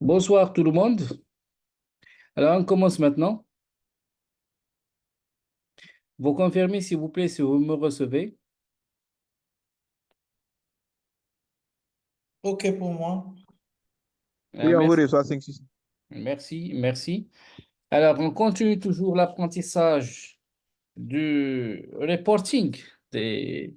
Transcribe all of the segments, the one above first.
Bonsoir tout le monde. Alors on commence maintenant. Vous confirmez s'il vous plaît si vous me recevez. OK pour moi. Oui, on vous Merci, reçoit 5-6. merci. Alors on continue toujours l'apprentissage du reporting des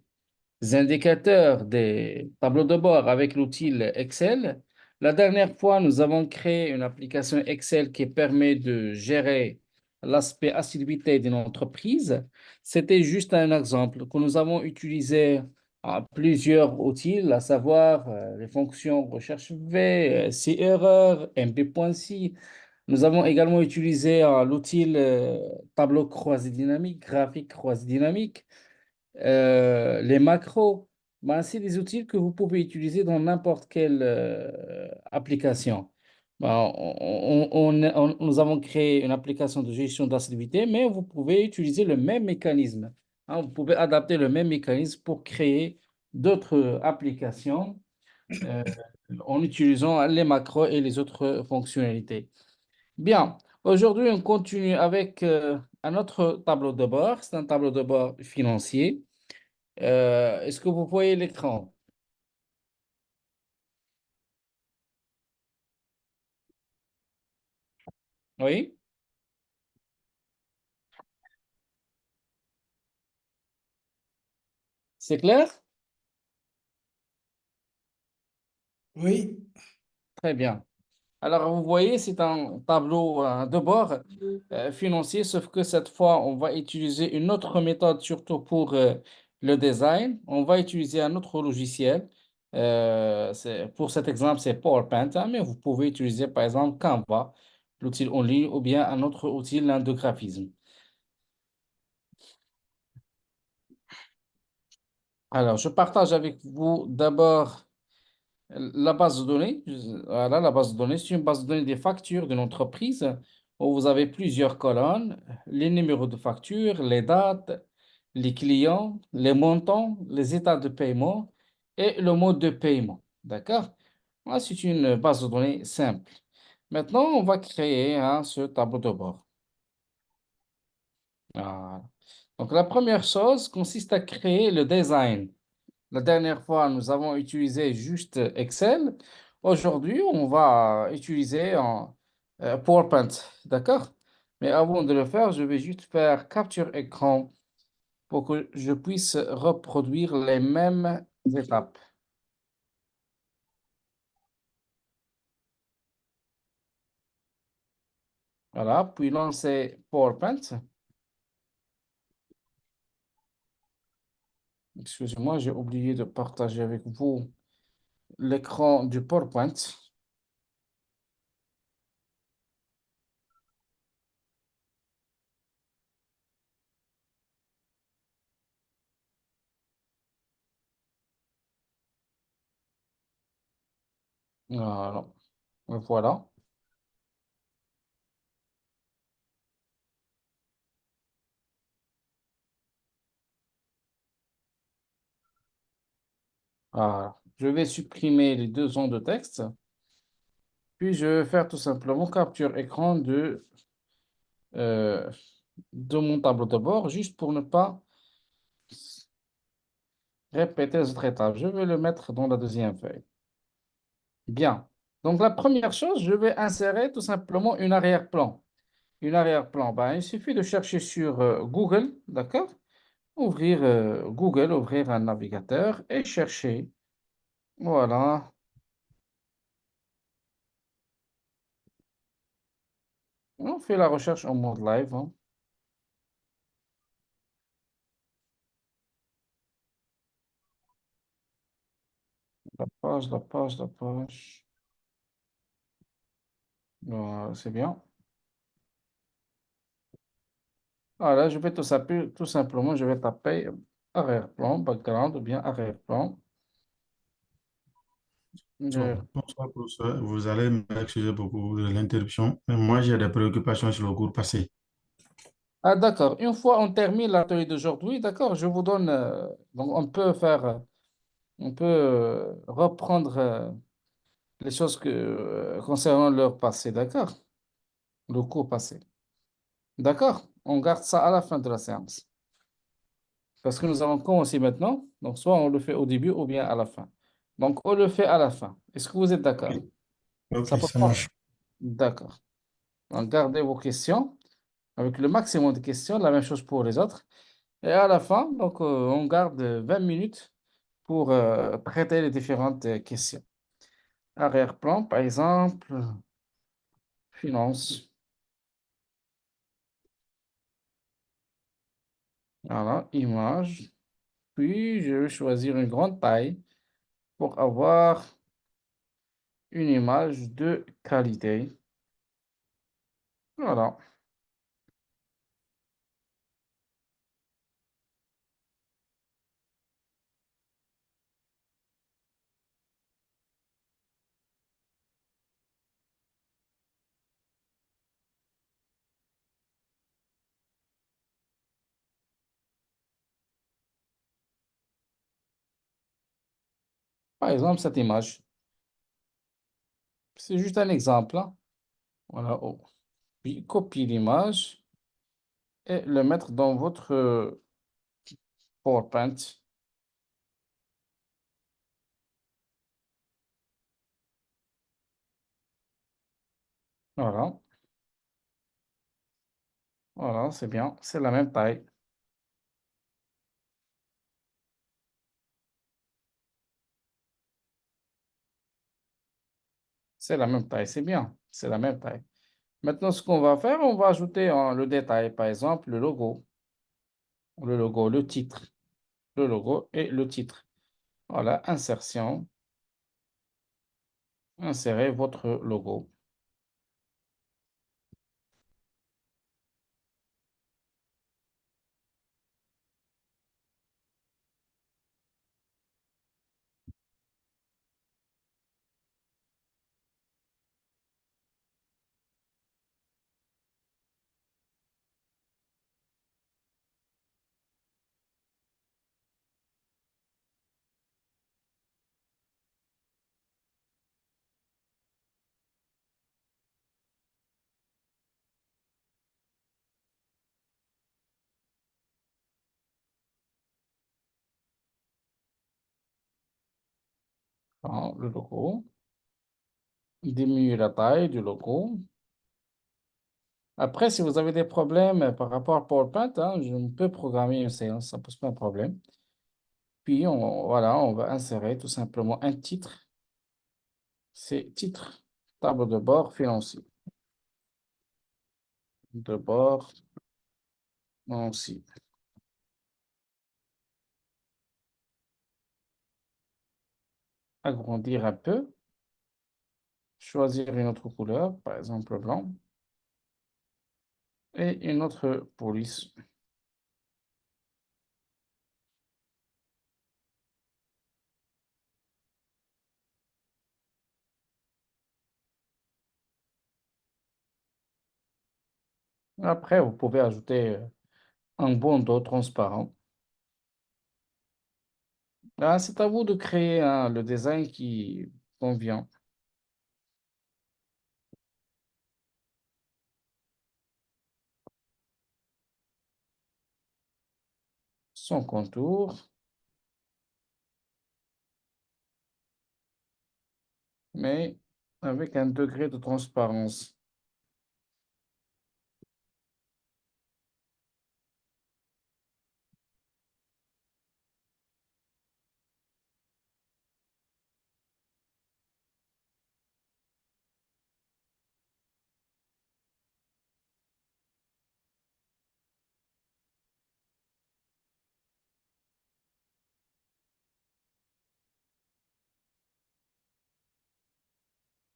indicateurs des tableaux de bord avec l'outil Excel. La dernière fois, nous avons créé une application Excel qui permet de gérer l'aspect assiduité d'une entreprise. C'était juste un exemple que nous avons utilisé à plusieurs outils, à savoir les fonctions recherche V, C-erreur, MP.C. Nous avons également utilisé l'outil tableau croisé dynamique, graphique croisé dynamique, les macros, ben, c'est des outils que vous pouvez utiliser dans n'importe quelle application. Ben, nous avons créé une application de gestion d'activité, mais vous pouvez utiliser le même mécanisme, hein. Vous pouvez adapter le même mécanisme pour créer d'autres applications euh, en utilisant les macros et les autres fonctionnalités. Bien, aujourd'hui, on continue avec un autre tableau de bord. C'est un tableau de bord financier. Est-ce que vous voyez l'écran? Oui, c'est clair? Oui, Très bien. Alors, vous voyez, c'est un tableau de bord financier, sauf que cette fois, on va utiliser une autre méthode, surtout pour le design. On va utiliser un autre logiciel. Pour cet exemple, c'est PowerPoint, hein, mais vous pouvez utiliser, par exemple, Canva, l'outil en ligne, ou bien un autre outil, l'un de graphisme. Alors, je partage avec vous d'abord la base de données. Voilà, la base de données, c'est une base de données des factures d'une entreprise où vous avez plusieurs colonnes, les numéros de facture, les dates, les clients, les montants, les états de paiement et le mode de paiement. D'accord? Voilà, c'est une base de données simple. Maintenant, on va créer hein, ce tableau de bord. Voilà. Donc, la première chose consiste à créer le design. La dernière fois, nous avons utilisé juste Excel. Aujourd'hui, on va utiliser PowerPoint. D'accord? Mais avant de le faire, je vais juste faire capture écran pour que je puisse reproduire les mêmes étapes. Voilà, puis lancer PowerPoint. Excusez-moi, j'ai oublié de partager avec vous l'écran du PowerPoint. Voilà. Voilà. Voilà. Je vais supprimer les deux ondes de texte. Puis je vais faire tout simplement capture écran euh, de mon tableau de bord, juste pour ne pas répéter les autres étapes. Je vais le mettre dans la deuxième feuille. Bien. Donc la première chose, je vais insérer tout simplement une arrière-plan. Une arrière-plan, ben, il suffit de chercher sur Google, d'accord? Ouvrir Google, ouvrir un navigateur et chercher. Voilà. On fait la recherche en mode live, hein. La page, la page, la page. Voilà, c'est bien. Voilà, je vais tout simplement, je vais taper arrière-plan, background ou bien arrière-plan. Bon, Je- bonsoir, professeur. Vous allez m'excuser beaucoup de l'interruption, mais moi j'ai des préoccupations sur le cours passé. Ah, d'accord. Une fois on termine l'atelier d'aujourd'hui, d'accord, je vous donne. Donc, on peut reprendre les choses concernant leur passé, d'accord? Le cours passé. D'accord? On garde ça à la fin de la séance. Parce que nous avons commencé maintenant. Donc, soit on le fait au début ou bien à la fin. Donc, on le fait à la fin. Est-ce que vous êtes d'accord? Ok, ok, Ça peut ça pas. marche. D'accord. Donc, gardez vos questions avec le maximum de questions. La même chose pour les autres. Et à la fin, donc, on garde 20 minutes pour traiter les différentes questions. Arrière-plan, par exemple, finance. Voilà, image. Puis, je vais choisir une grande taille pour avoir une image de qualité. Voilà. Par exemple, cette image. C'est juste un exemple, hein. Voilà. Oh. Puis, copier l'image et le mettre dans votre PowerPoint. Voilà. Voilà, c'est bien. C'est la même taille. C'est la même taille. C'est bien. C'est la même taille. Maintenant, ce qu'on va faire, on va ajouter le détail. Par exemple, le logo. Le logo, le titre. Le logo et le titre. Voilà, insertion. Insérez votre logo. Voilà, le logo. Diminuer la taille du logo. Après, si vous avez des problèmes par rapport à PowerPoint, hein, je peux programmer une séance, ça ne pose pas un problème. Puis, voilà, on va insérer tout simplement un titre. C'est titre, tableau de bord financier. De bord financier. Agrandir un peu. Choisir une autre couleur, par exemple blanc. Et une autre police. Après, vous pouvez ajouter un bandeau transparent. Là, c'est à vous de créer hein, le design qui convient. Sans contour, mais avec un degré de transparence.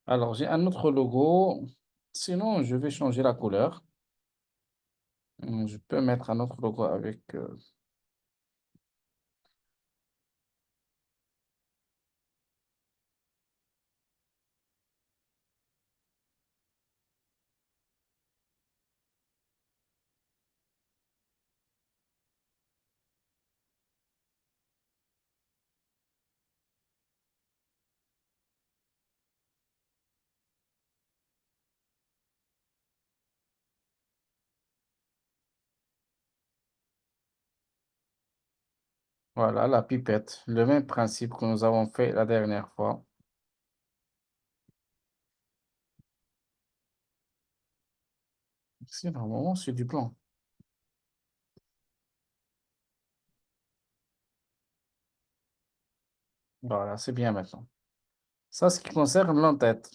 Alors, j'ai un autre logo. Sinon, je vais changer la couleur. Je peux mettre un autre logo avec... Voilà, la pipette. Le même principe que nous avons fait la dernière fois. Ici, normalement, c'est du blanc. Voilà, c'est bien maintenant. Ça, ce qui concerne l'entête.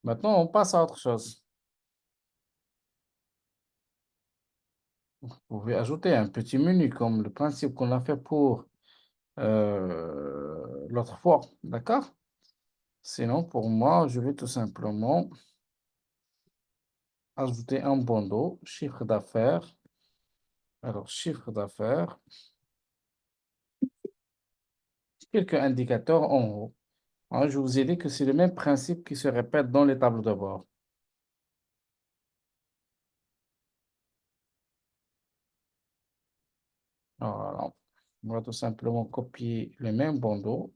Maintenant, on passe à autre chose. Vous pouvez ajouter un petit menu comme le principe qu'on a fait pour l'autre fois. D'accord? Sinon, pour moi, je vais tout simplement ajouter un bandeau, chiffre d'affaires. Alors, chiffre d'affaires, quelques indicateurs en haut. Hein, je vous ai dit que c'est le même principe qui se répète dans les tableaux de bord. Voilà. On va tout simplement copier le même bandeau.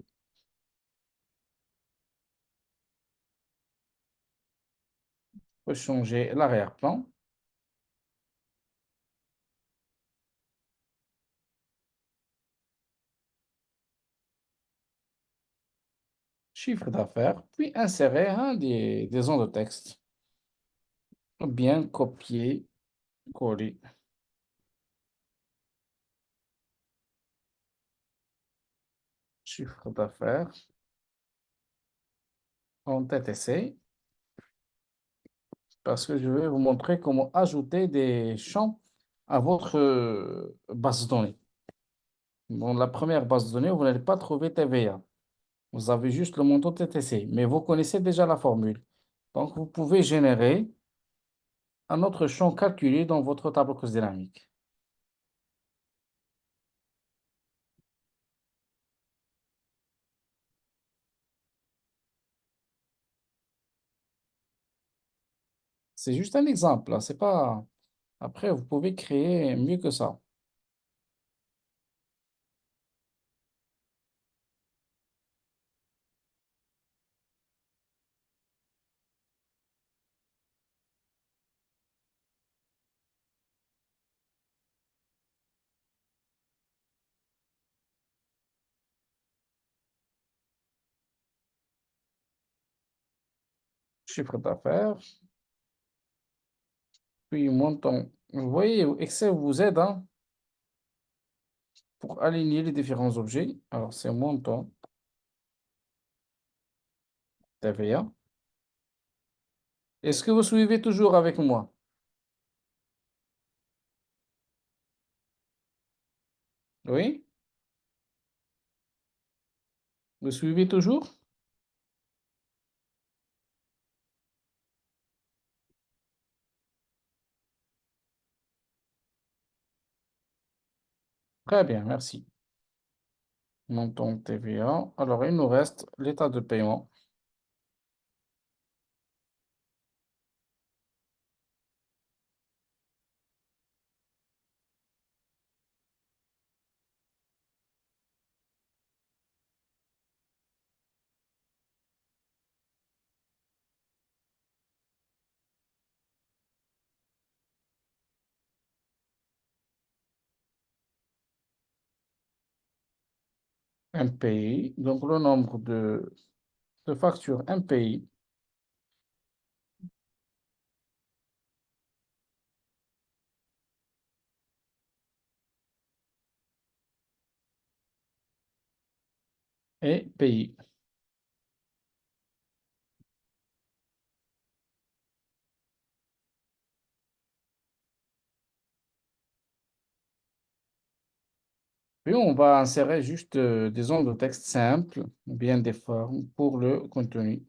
On peut changer l'arrière-plan. Chiffre d'affaires, puis insérer des zones de texte. Ou bien copier, coller. Chiffre d'affaires en TTC, parce que je vais vous montrer comment ajouter des champs à votre base de données. Dans la première base de données, vous n'allez pas trouver TVA. Vous avez juste le montant TTC, mais vous connaissez déjà la formule. Donc, vous pouvez générer un autre champ calculé dans votre tableau cross dynamique. C'est juste un exemple, là. C'est pas... Après, vous pouvez créer mieux que ça. Chiffre d'affaires, puis montant. Vous voyez, Excel vous aide hein, pour aligner les différents objets. Alors, c'est montant TVA. Est-ce que vous suivez toujours avec moi? Oui? Vous suivez toujours? Très bien, merci. Montant TVA. Alors, il nous reste l'état de paiement. MPI. Donc, le nombre de factures MPI. Et pays. Puis on va insérer juste des zones de texte simples, ou bien des formes pour le contenu.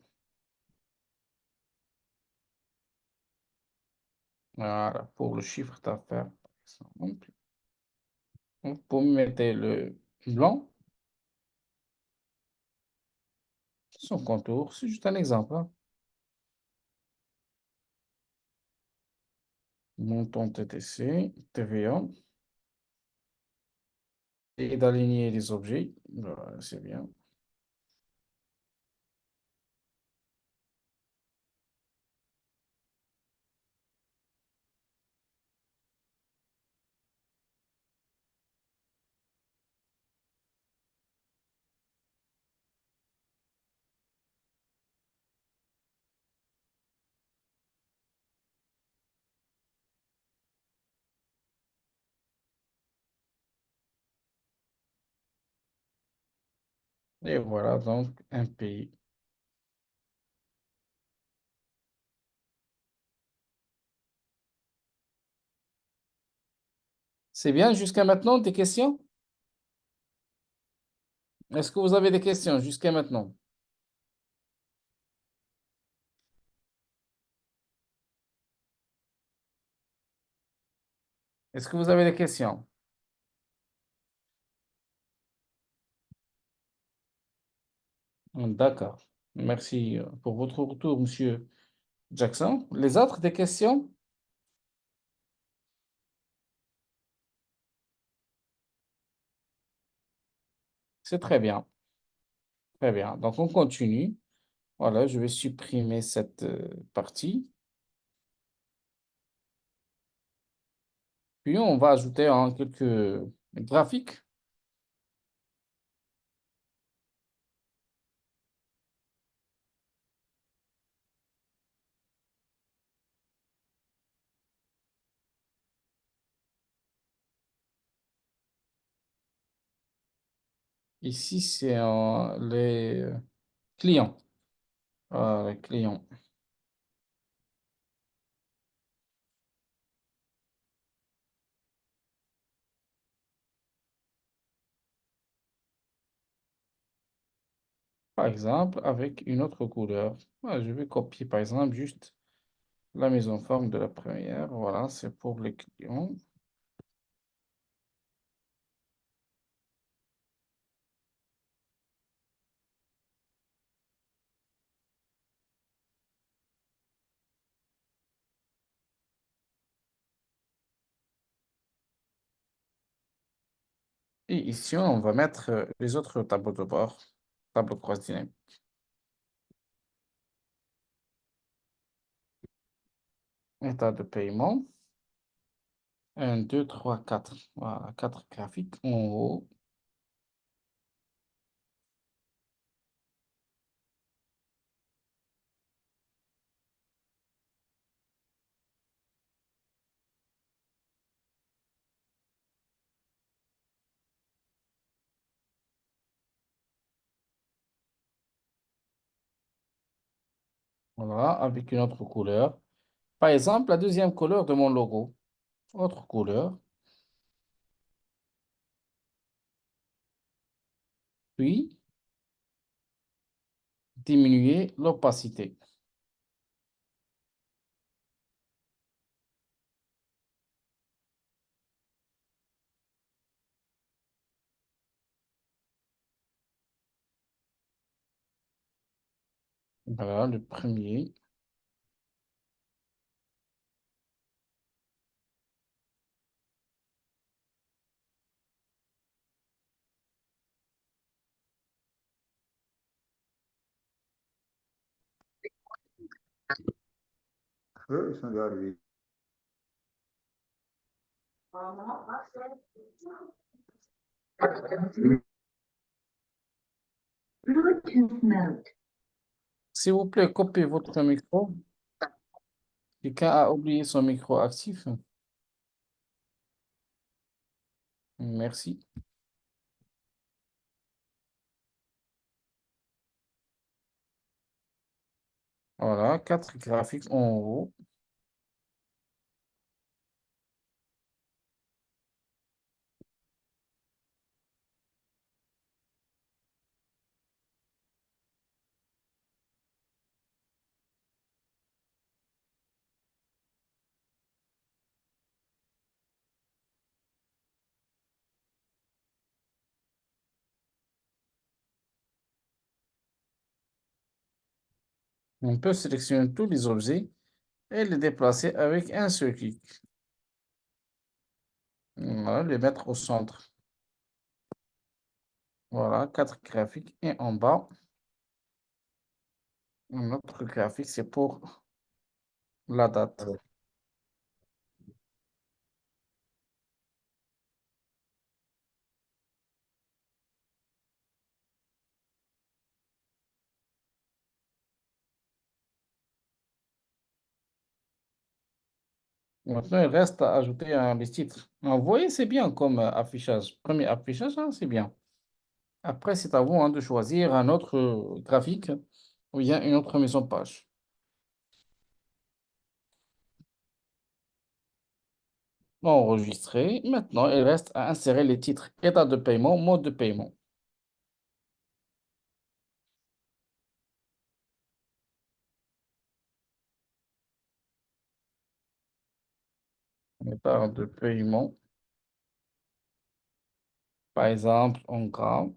Voilà, pour le chiffre d'affaires, par exemple. Donc, pour mettre le blanc, son contour, c'est juste un exemple. Hein. Montant TTC, TVA, et d'aligner les objets. Voilà, c'est bien. « Et voilà donc un pays. C'est bien jusqu'à maintenant des questions? Est-ce que vous avez des questions jusqu'à maintenant? Est-ce que vous avez des questions? D'accord. Merci pour votre retour, Monsieur Jackson. Les autres, des questions? C'est très bien. Très bien. Donc, on continue. Voilà, je vais supprimer cette partie. Puis, on va ajouter quelques graphiques. Ici, c'est les clients. Les clients. Par exemple, avec une autre couleur. Voilà, je vais copier, par exemple, juste la mise en forme de la première. Voilà, c'est pour les clients. Et ici, on va mettre les autres tableaux de bord, tableau de croise dynamique. État de paiement. Un, 2, 3, 4. Voilà, 4 graphiques en haut. Voilà, avec une autre couleur. Par exemple, la deuxième couleur de mon logo. Autre couleur. Puis, diminuer l'opacité. Voilà, le premier. Eux, ils sont déjà arrivés. Bluetooth mode. S'il vous plaît, copiez votre micro. Quelqu'un a oublié son micro actif. Merci. Voilà, 4 graphiques en haut. On peut sélectionner tous les objets et les déplacer avec un seul clic. Voilà, les mettre au centre. Voilà, 4 graphiques. Et en bas, un autre graphique, c'est pour la date. Maintenant, il reste à ajouter les titres. Vous voyez, c'est bien comme affichage. Premier affichage, hein, c'est bien. Après, c'est à vous hein, de choisir un autre graphique ou bien une autre mise en page. Enregistré. Maintenant, il reste à insérer les titres état de paiement, mode de paiement. État de paiement, par exemple, en gras.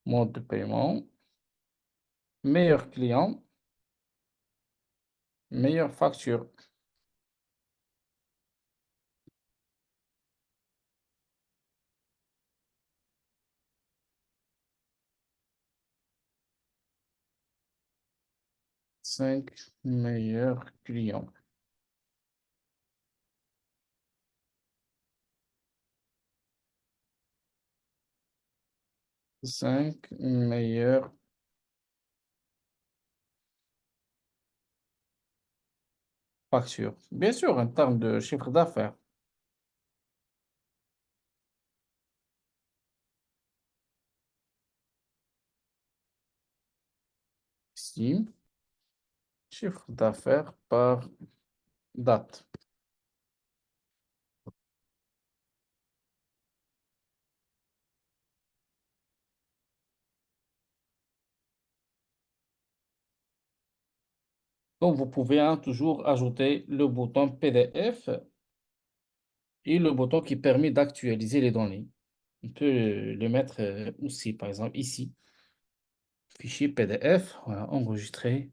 'Mode de paiement, meilleur client, meilleure facture. 5 meilleurs clients. 5 meilleures factures. Bien sûr, en termes de chiffre d'affaires. Ici, chiffre d'affaires par date. Donc, vous pouvez hein, toujours ajouter le bouton PDF et le bouton qui permet d'actualiser les données. On peut le mettre aussi, par exemple, ici. Fichier PDF, voilà, enregistrer,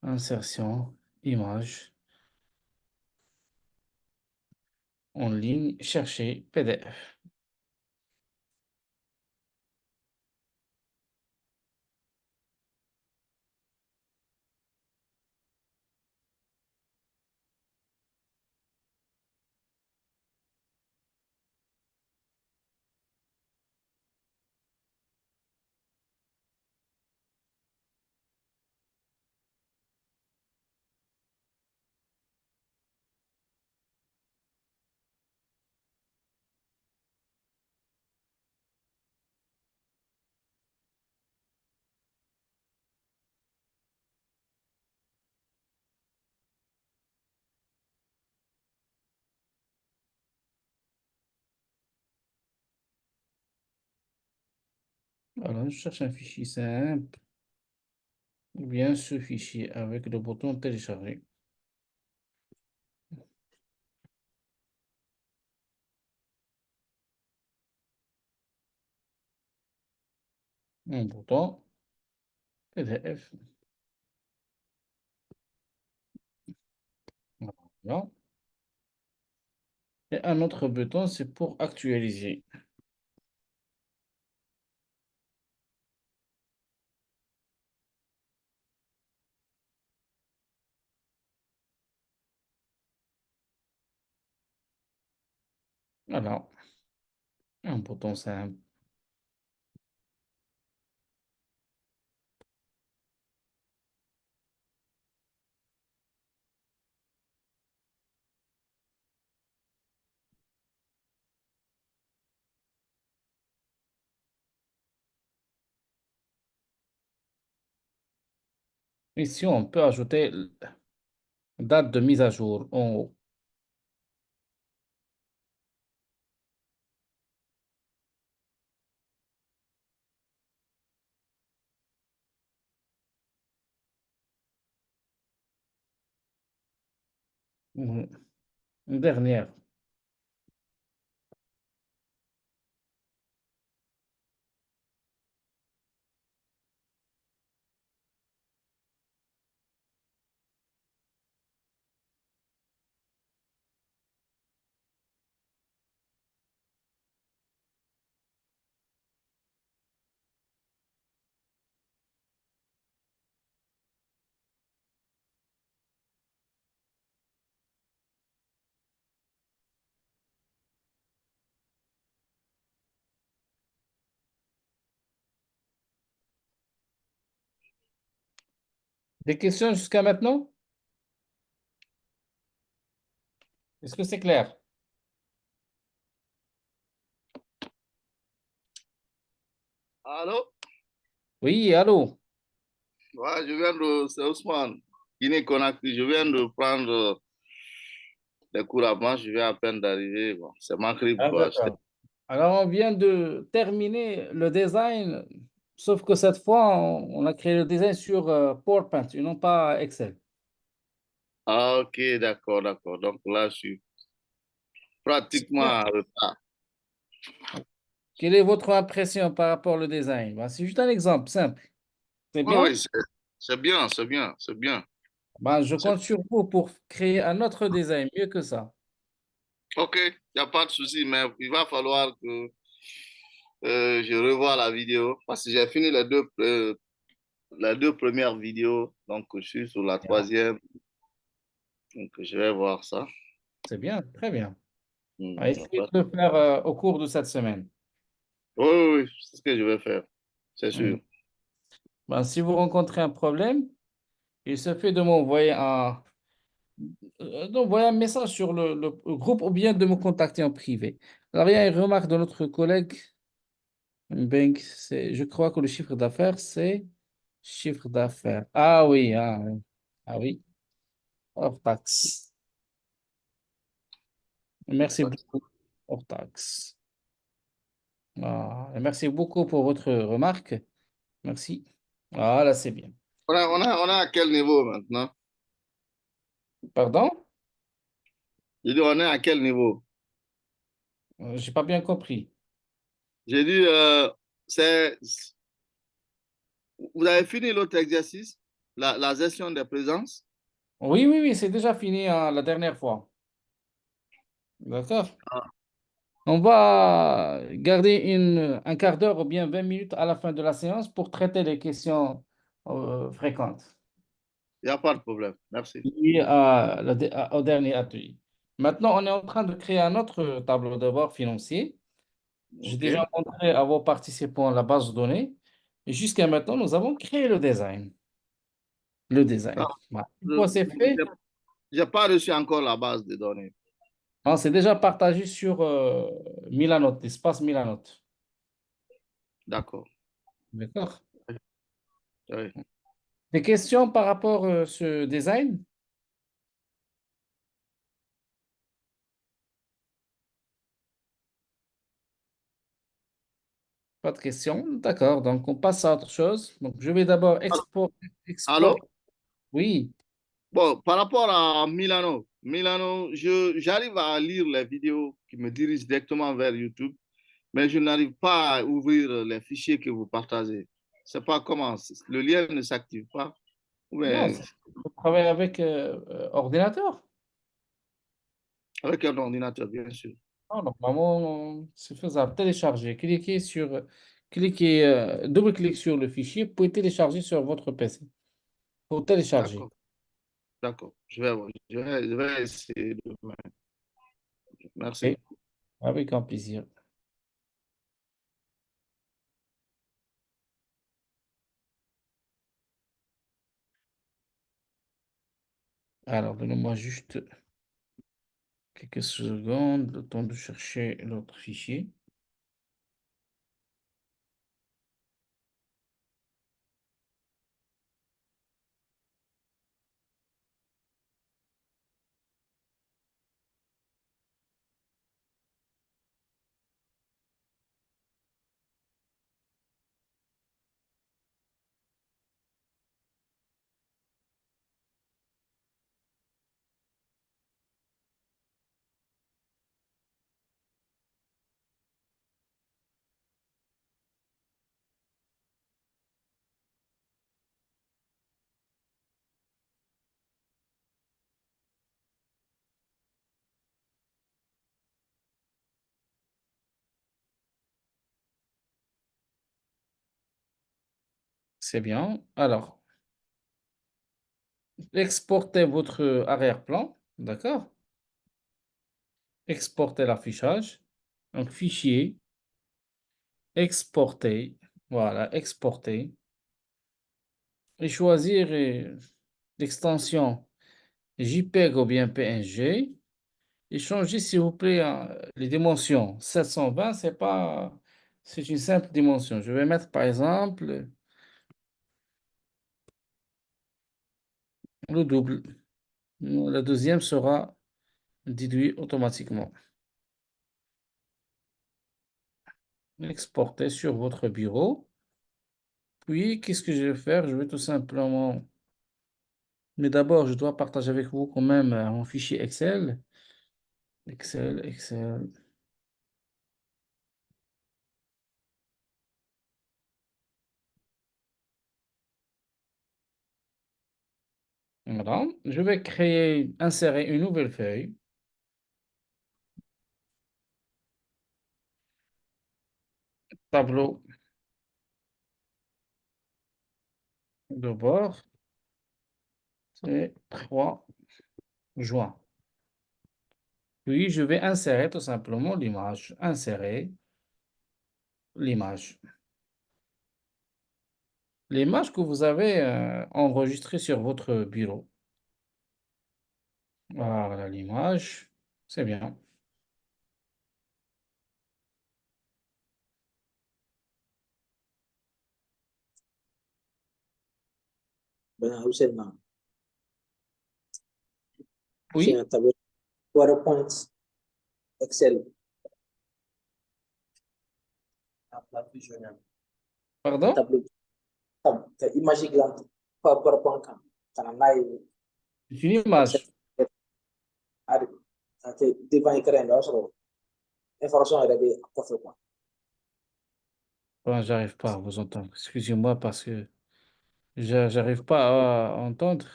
insertion, image, en ligne, chercher PDF. Voilà, je cherche un fichier simple, ou bien ce fichier avec le bouton télécharger. Un bouton PDF. Voilà. Et un autre bouton, c'est pour actualiser. Voilà, un bouton simple. Ici, on peut ajouter date de mise à jour en haut. Une dernière. Des questions jusqu'à maintenant? Est-ce que c'est clair? Allô? Oui, allô? Ouais, c'est Ousmane, Guinée-Conakry. Je viens de prendre des cours avant, je viens à peine d'arriver. Bon, c'est ma grippe, Ah, quoi. d'accord. Alors, on vient de terminer le design, sauf que cette fois, on a créé le design sur PowerPoint et non pas Excel. Ah, ok, d'accord, d'accord. Donc là, je suis pratiquement Super. en retard. Quelle est votre impression par rapport au design? Ben, c'est juste un exemple simple. C'est Oui, bien? oui, c'est bien, c'est bien, c'est bien. Ben, je C'est- compte sur vous pour créer un autre design mieux que ça. Ok, il n'y a pas de souci, mais il va falloir que je revoie la vidéo parce que j'ai fini les deux premières vidéos, donc je suis sur la Bien. troisième, donc je vais voir ça. C'est bien, très bien. Hmm, y a Essayez pas de le faire au cours de cette semaine. Oui, oui, oui, c'est ce que je vais faire, c'est Mm. sûr. Ben, si vous rencontrez un problème, il se fait de d'envoyer un message sur le groupe ou bien de me contacter en privé. Alors, il y a une remarque de notre collègue. Bank, je crois que le chiffre d'affaires, c'est chiffre d'affaires. Ah oui, ah, oui. Ah oui, hors taxe. Y a Merci pas de- beaucoup, hors taxe. Ah, et merci beaucoup pour votre remarque. Merci. Ah, là, c'est bien. On est à quel niveau maintenant? Pardon? J'ai dit, on est à quel niveau? J'ai pas bien compris. J'ai dit, c'est, vous avez fini l'autre exercice, la gestion des présences? Oui, oui, oui, c'est déjà fini la dernière fois. D'accord? Ah, On va garder un quart d'heure ou bien 20 minutes à la fin de la séance pour traiter les questions fréquentes il n'y a pas de problème. Merci. liées au dernier atelier. Maintenant, on est en train de créer un autre tableau de bord financier. J'ai OK. déjà montré à vos participants la base de données. Et jusqu'à maintenant, nous avons créé le design. Le Ah, design. Voilà. Une fois je c'est fait, n'ai pas reçu encore la base de données. c'est déjà partagé sur Milanote, l'espace Milanote. D'accord. D'accord? Oui. Des questions par rapport à ce design? Pas de questions. D'accord. Donc, on passe à autre chose. Donc, je vais d'abord export. Allô? Oui. Bon, par rapport à Milano, j'arrive à lire les vidéos qui me dirigent directement vers YouTube, mais je n'arrive pas à ouvrir les fichiers que vous partagez. C'est pas comment, le lien ne s'active pas. Non, Mais je travaille avec ordinateur. avec un ordinateur, bien sûr. Non, normalement, c'est faisable. Télécharger. Cliquez, double-clic sur le fichier. Vous pouvez télécharger sur votre PC. Pour télécharger. D'accord, d'accord. Je vais essayer demain. Et Merci. avec un plaisir. Alors, donnez-moi juste quelques secondes, le temps de chercher l'autre fichier. C'est bien. Alors, exportez votre arrière-plan. D'accord? Exporter l'affichage. Donc, fichier, exporter. Voilà, exporter. Et choisir l'extension JPEG ou bien PNG. Et changez, s'il vous plaît, les dimensions. 720, c'est une simple dimension. Je vais mettre, par exemple, le double. La deuxième sera déduite automatiquement. Exporter sur votre bureau. Puis, qu'est-ce que je vais faire? Je vais tout simplement... Mais d'abord, je dois partager avec vous quand même mon fichier Excel. Excel. Voilà. Je vais insérer une nouvelle feuille. Tableau de bord. C'est 3 juin. Puis, je vais insérer tout simplement l'image. Insérer l'image. L'image que vous avez enregistrée sur votre bureau. Voilà l'image. C'est bien. Ben, seulement, c'est Oui, un tableau PowerPoint, Excel. Un pardon? tableau, image grande, PowerPoint, quand on a C'est une image. devant l'écran, là, information est réglée, quoi. Bon, j'arrive pas à vous entendre. Excusez-moi parce que j'arrive pas à entendre.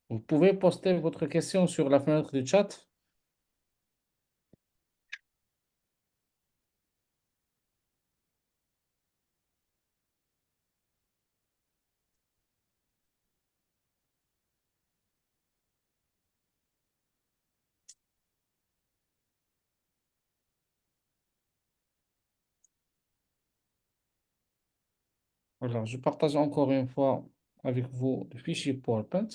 Vous pouvez poster votre question sur la fenêtre du chat. Alors, je partage encore une fois avec vous le fichier PowerPoint.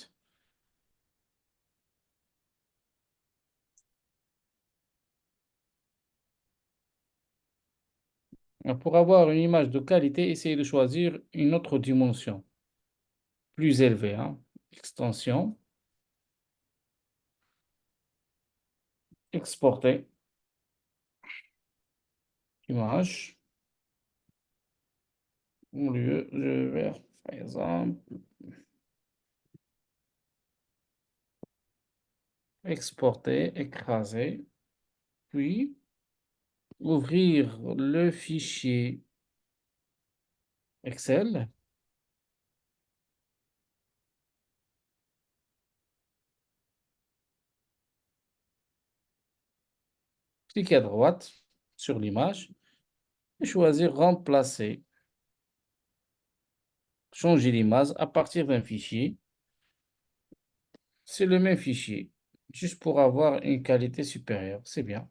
Pour avoir une image de qualité, essayez de choisir une autre dimension plus élevée, hein. Extension, exporter, image. Au lieu, je vais, par exemple, exporter, écraser, puis ouvrir le fichier Excel. Cliquez à droite sur l'image et choisir remplacer. Changer l'image à partir d'un fichier. C'est le même fichier, juste pour avoir une qualité supérieure. C'est bien.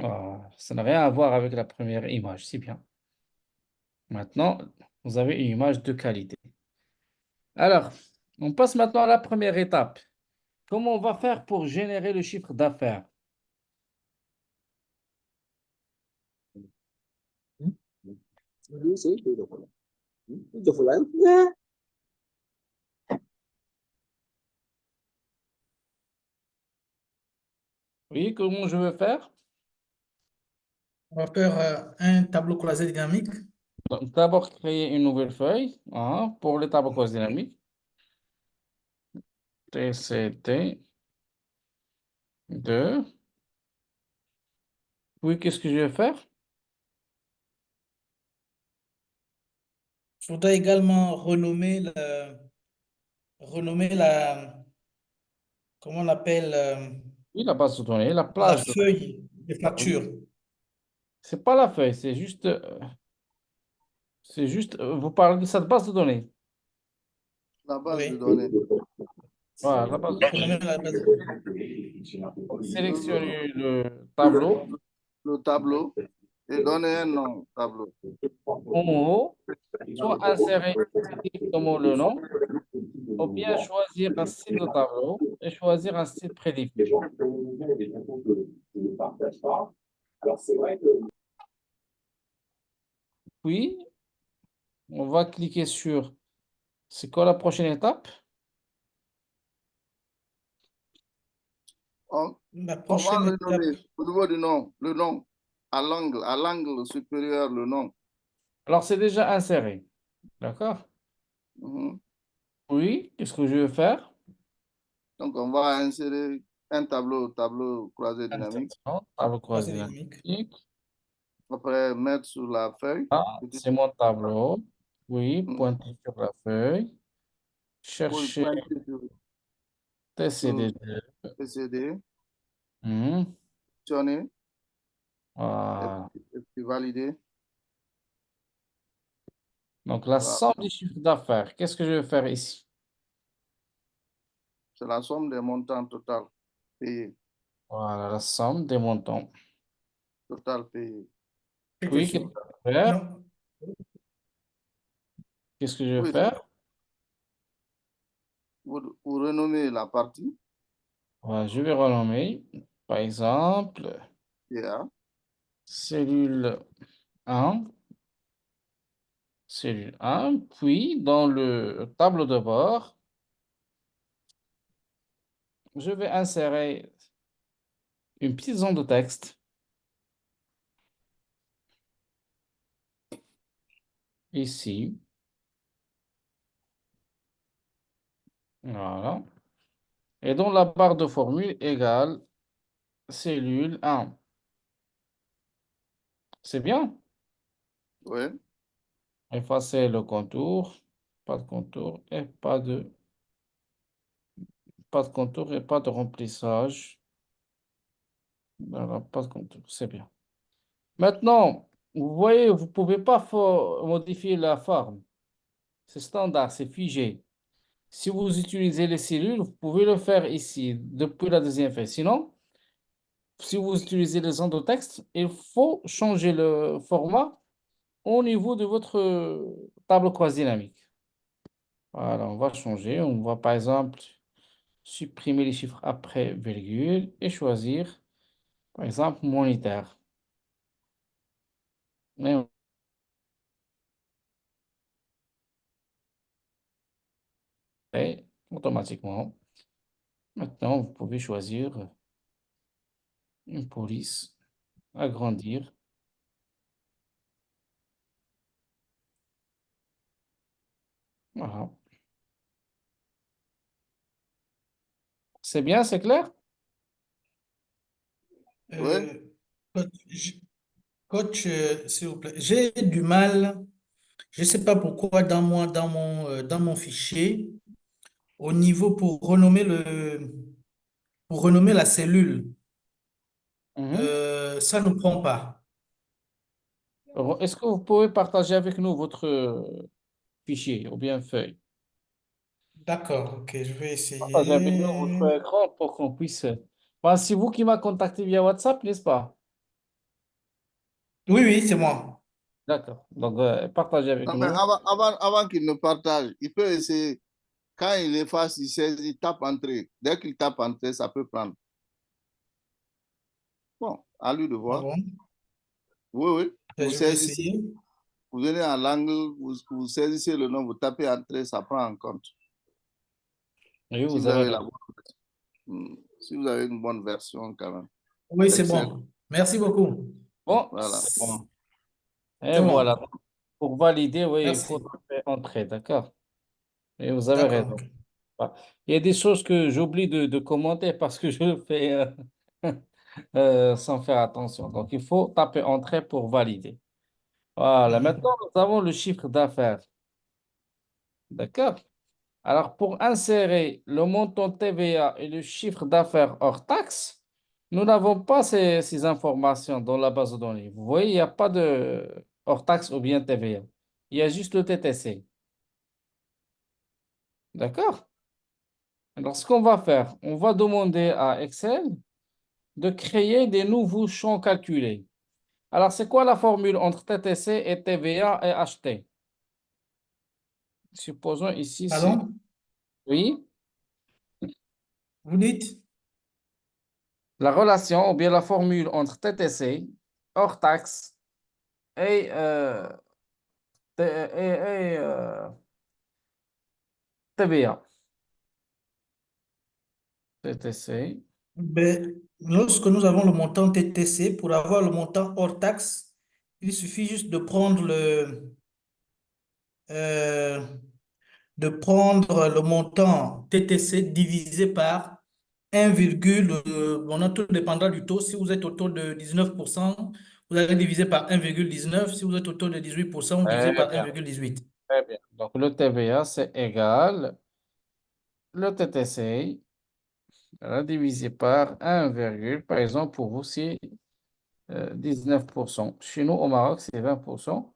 Ah, ça n'a rien à voir avec la première image. C'est bien. Maintenant, vous avez une image de qualité. Alors, on passe maintenant à la première étape. Comment on va faire pour générer le chiffre d'affaires? Oui, c'est de voilà. Oui, comment je veux faire? On va faire un tableau croisé dynamique. Donc, d'abord, créer une nouvelle feuille pour les tableaux croisés dynamiques. TCT 2. Oui, qu'est-ce que je vais faire? Il faudra également renommer comment on appelle, Oui, la base de données, la la plage de... feuille de Ah, oui. facture. C'est pas la feuille, vous parlez de cette base de données. La base de Oui, données. Voilà, la base de renommer données. la base. Sélectionnez le tableau. Le tableau et donner un nom au tableau. En haut, soit insérer directement le nom, ou bien choisir un style de tableau et choisir un style prédéfini. Puis, on va cliquer sur, c'est quoi la prochaine étape? On, La on va prochaine étape, renommer au niveau du nom, le nom, à l'angle supérieur, le nom. Alors, c'est déjà inséré. D'accord? Mhm. Oui, qu'est-ce que je vais faire? Donc, on va insérer un tableau croisé dynamique. Insertion, tableau croisé croisée dynamique. dynamique. Après, mettre sur la feuille. Ah, Petit- c'est mon tableau. Oui, Mhm. pointer sur la feuille. Pour Chercher pointer sur TCD2. PCD, Mhm. sélectionner Voilà. et puis valider. Donc, la Voilà. somme des chiffres d'affaires. Qu'est-ce que je vais faire ici? C'est la somme des montants total payés. Voilà, la somme des montants. Total payé. Clique Oui, qu'est-ce dessus. que je vais faire? Non, Qu'est-ce que je vais Oui, faire? vous renommez la partie Voilà, je vais renommer, par exemple, PA. cellule 1, cellule 1, puis dans le tableau de bord, je vais insérer une petite zone de texte ici. Voilà. Et dans la barre de formule égale cellule 1. C'est bien. Oui. Effacer le contour. Pas de contour et pas de contour et pas de remplissage. Voilà, pas de contour. C'est bien. Maintenant, vous voyez, vous ne pouvez pas modifier la forme. C'est standard, c'est figé. Si vous utilisez les cellules, vous pouvez le faire ici, depuis la deuxième feuille. Sinon, si vous utilisez les ondes de texte, il faut changer le format au niveau de votre tableau croisé dynamique. Voilà, on va changer. On va par exemple supprimer les chiffres après virgule et choisir, par exemple, moniteur. Et automatiquement, maintenant, vous pouvez choisir une police, agrandir. Voilà. C'est bien, c'est clair? Oui. euh, coach, s'il vous plaît, j'ai du mal, je ne sais pas pourquoi dans mon fichier, au niveau pour renommer la cellule, Mhm. ça ne prend pas. Est-ce que vous pouvez partager avec nous votre fichier ou bien feuille? D'accord, ok, je vais Partagez avec nous essayer. votre écran pour qu'on puisse. Bah, c'est vous qui m'avez contacté via WhatsApp, n'est-ce pas? Oui, oui, c'est moi. D'accord. Donc, partagez avec Non, mais nous. avant qu'il ne partage, il peut essayer. Quand il efface, il saisit, il tape entrée. Dès qu'il tape entrée, ça peut prendre. Bon, à lui de Ah voir. bon? Oui, oui. Vous Je vais saisissez, essayer. vous venez à l'angle, vous saisissez le nom, vous tapez entrée, ça prend en compte. Oui, Si vous vous avez avez la raison. si vous avez une bonne version quand même. Oui, c'est Excel. bon. Merci beaucoup. Bon, Voilà. c'est bon. Et C'est voilà. bon. Pour valider, oui, il faut Merci. taper entrer, d'accord? Et vous avez D'accord. raison. Bah, il y a des choses que j'oublie de commenter parce que je le fais sans faire attention. Donc, il faut taper entrée pour valider. Voilà. Mhm. Maintenant, nous avons le chiffre d'affaires. D'accord? Alors, pour insérer le montant TVA et le chiffre d'affaires hors taxe, nous n'avons pas ces informations dans la base de données. Vous voyez, il n'y a pas de hors taxe ou bien TVA. Il y a juste le TTC. D'accord? Alors, ce qu'on va faire, on va demander à Excel de créer des nouveaux champs calculés. Alors, c'est quoi la formule entre TTC et TVA et HT? Supposons ici, c'est Pardon? Oui, Vous dites? la relation ou bien la formule entre TTC, hors taxe, et, TVA. TTC. Ben, lorsque nous avons le montant TTC, pour avoir le montant hors taxe, il suffit juste euh, de prendre le montant TTC divisé par 1, bon, tout dépendra du taux. Si vous êtes au taux de 19%, vous allez diviser par 1,19. Si vous êtes au taux de 18%, vous divisez Très par bien, 1,18. très bien. Donc, le TVA, c'est égal. Le TTC, divisé par 1, par exemple, pour vous, c'est 19%. Chez nous, au Maroc, c'est 20%.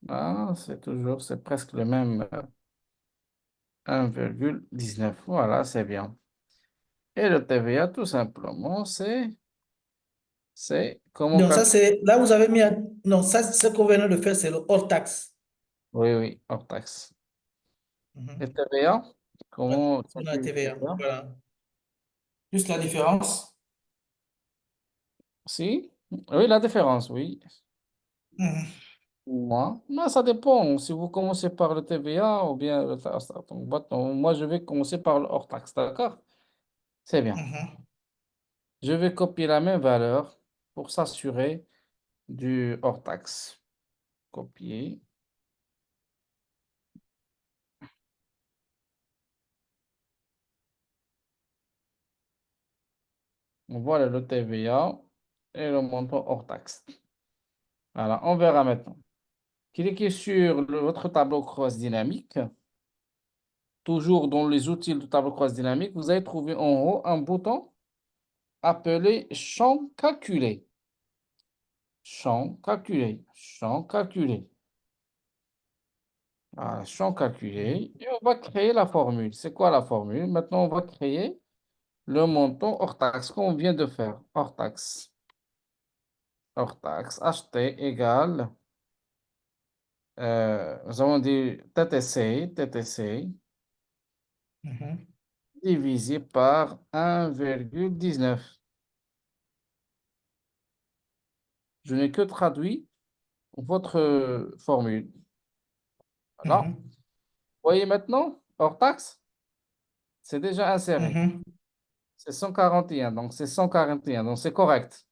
Ah, c'est presque le même 1,19. Voilà, c'est bien. Et le TVA, tout simplement, c'est comment Donc, ça, calculer. c'est, là, vous avez mis, non, ça, ce qu'on vient de faire, c'est le hors taxe. Oui, oui, hors taxe. Et Mhm. TVA, Ouais, comment c'est la calculer le TVA. TVA? Voilà. Juste la différence. Si? Oui, la différence, oui. Mhm. Moi, ça dépend. Si vous commencez par le TVA ou bien le taxe. Donc, moi, je vais commencer par le hors taxe, d'accord? C'est bien. Mhm. Je vais copier la même valeur pour s'assurer du hors taxe. Copier. Voilà le TVA et le montant hors taxe. Voilà, on verra maintenant. Cliquez sur votre tableau cross dynamique. Toujours dans les outils du tableau cross dynamique, vous allez trouver en haut un bouton appelé champ calculé. Champ calculé. Champ calculé. Voilà, champ calculé. Et on va créer la formule. C'est quoi la formule? Maintenant, on va créer le montant hors taxe qu'on vient de faire. Hors taxe. Hors taxe. Acheter égale. Nous avons dit TTC Mhm. divisé par 1,19. Je n'ai que traduit votre formule. Voilà. Mhm. Voyez maintenant, hors taxe, c'est déjà inséré. Mhm. C'est 141, donc c'est 141, donc c'est correct.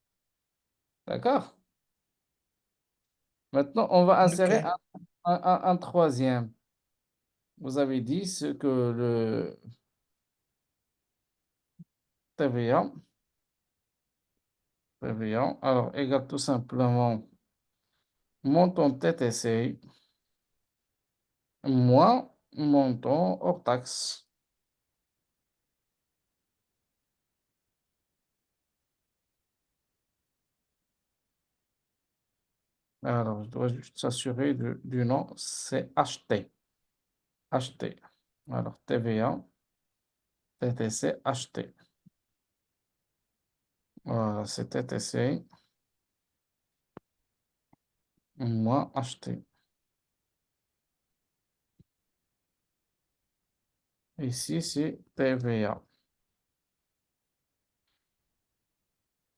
D'accord? Maintenant, on va insérer OK. un troisième. Vous avez dit ce que le TVA, TVA, alors égale tout simplement montant TTC moins montant hors taxe. Alors, je dois juste s'assurer du nom, c'est acheté. Acheté. Alors, TVA, TTC, acheté. Voilà, c'est TTC, moins acheté. Ici, c'est TVA.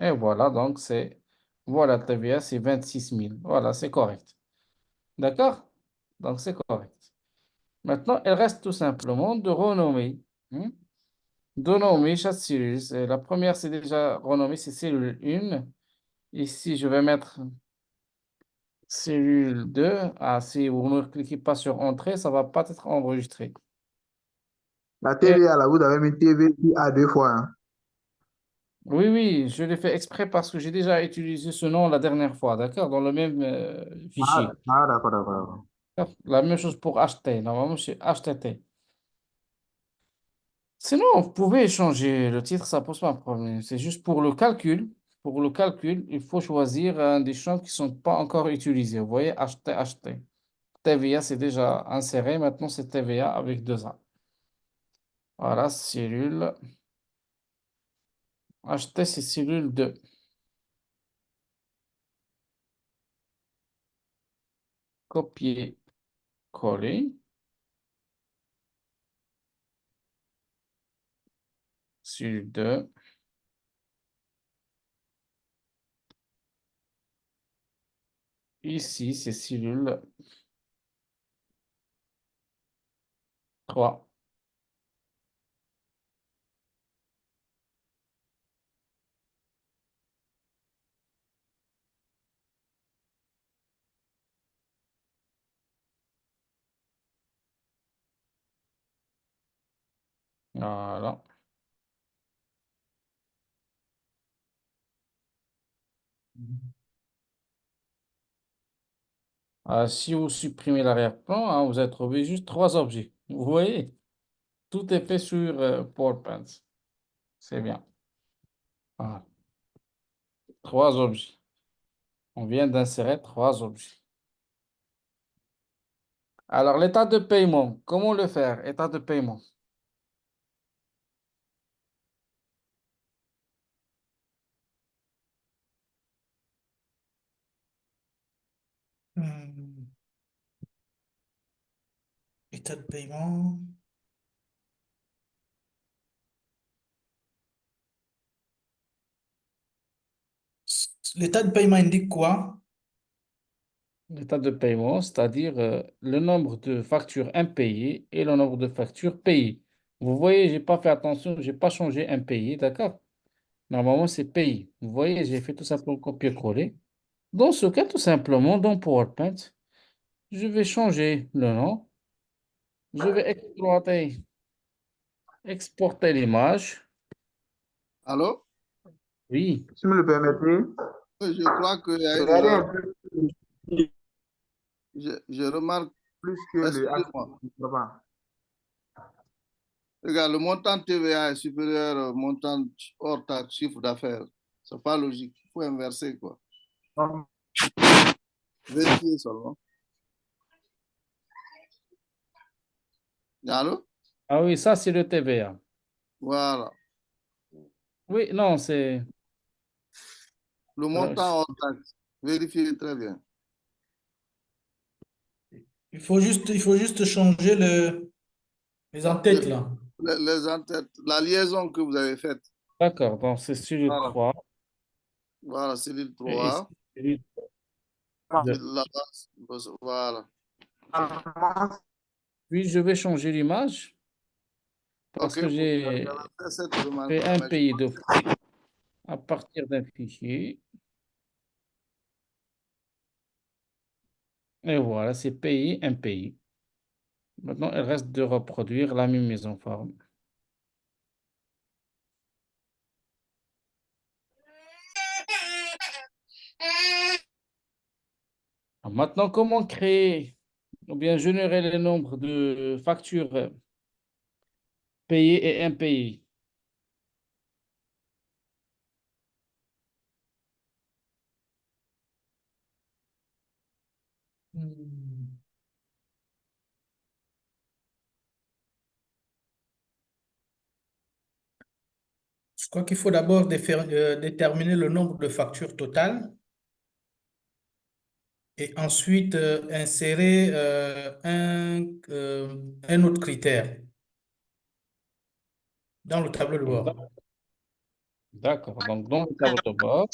Et voilà, donc voilà, TVA, c'est 26 000. Voilà, c'est correct. D'accord? Donc, c'est correct. Maintenant, il reste tout simplement de renommer. hein, De nommer chaque cellule. La première, c'est déjà renommée, c'est cellule 1. Ici, je vais mettre cellule 2. Ah, si vous ne cliquez pas sur Entrée, ça ne va pas être enregistré. La Et TVA, là, vous avez mis TV à deux fois. Hein. oui, oui, je l'ai fait exprès parce que j'ai déjà utilisé ce nom la dernière fois, d'accord? Dans le même fichier. D'accord, d'accord, d'accord. D'accord. La même chose pour acheter. Normalement, c'est HTT. Sinon, vous pouvez changer le titre, ça pose pas de problème. C'est juste pour le calcul. Pour le calcul, il faut choisir un des champs qui ne sont pas encore utilisés. Vous voyez, acheter, acheter. TVA, c'est déjà inséré. Maintenant, c'est TVA avec deux A. Voilà, cellule. Acheter, c'est cellule 2. Copier, coller. cellule 2. Ici, c'est cellule 3. Voilà. Si vous supprimez l'arrière-plan, hein, vous avez trouvé juste 3 objets. Vous voyez, tout est fait sur PowerPoint. C'est bien. Voilà. 3 objets. On vient d'insérer 3 objets. Alors, l'état de paiement, comment le faire? État de paiement. Hmm. État de paiement. L'état de paiement indique quoi? L'état de paiement, c'est-à-dire le nombre de factures impayées et le nombre de factures payées. Vous voyez, j'ai pas fait attention, j'ai pas changé impayé, d'accord? Normalement, c'est payé. Vous voyez, j'ai fait tout simplement copier-coller. Dans ce cas, tout simplement, dans PowerPoint, je vais changer le nom. Je vais exporter l'image. Allô? Oui, Si vous me le permettez, Je crois qu'il y a une regardez un erreur. peu Je remarque, plus que le excusez-moi, acte. regarde, le montant TVA est supérieur au montant hors taxe chiffre d'affaires. C'est pas logique. Il faut inverser, quoi. Vérifier seulement. Allô? ah oui, ça, c'est le TVA. Voilà. Oui, non, c'est... Le alors, montant hors taxe. Vérifiez très bien. Il faut juste changer les en-têtes là. Les entêtes, la liaison que vous avez faite. d'accord, donc c'est sur le Voilà. 3. Voilà, cellule Et ici, 3. c'est le C'est 2. là-bas. Voilà. Puis, je vais changer l'image parce OK, que vous avez j'ai fait cette remarque. fait un Mais pays deux fois à partir d'un fichier. Et voilà, c'est pays, un pays. Maintenant, il reste de reproduire la même mise en forme. Alors, maintenant, comment créer ou bien générer le nombre de factures payées et impayées? Hmm. Je crois qu'il faut d'abord déterminer le nombre de factures totales et ensuite insérer un autre critère dans le tableau de bord. D'accord. Donc, dans le tableau de bord,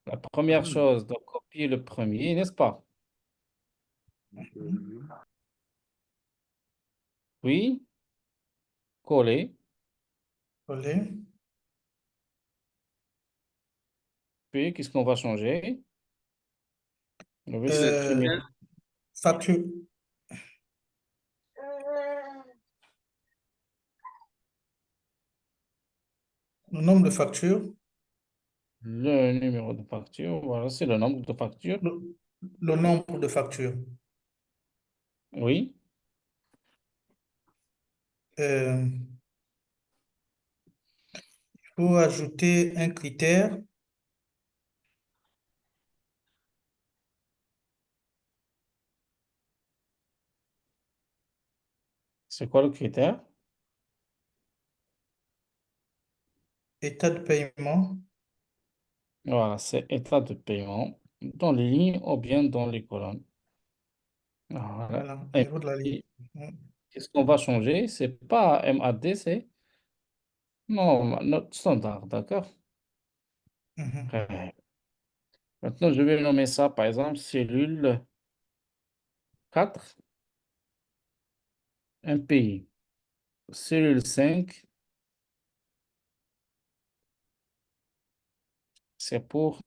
la première chose, donc copier le premier, n'est-ce pas? Puis, coller. Coller. Puis, qu'est-ce qu'on va changer? On va Euh, supprimer. facture. Le nombre de factures. Le numéro de facture. Voilà, c'est le nombre de factures. Le nombre de factures. Oui. Euh, il faut ajouter un critère. C'est quoi le critère? État de paiement. Voilà, c'est état de paiement dans les lignes ou bien dans les colonnes. Voilà. Voilà, au Et niveau de la ligne. puis, Qu'est-ce qu'on va changer? C'est pas MAD, c'est non, notre standard, d'accord? Mhm. Maintenant, je vais nommer ça, par exemple, cellule 4, un pays. Cellule 5, c'est pour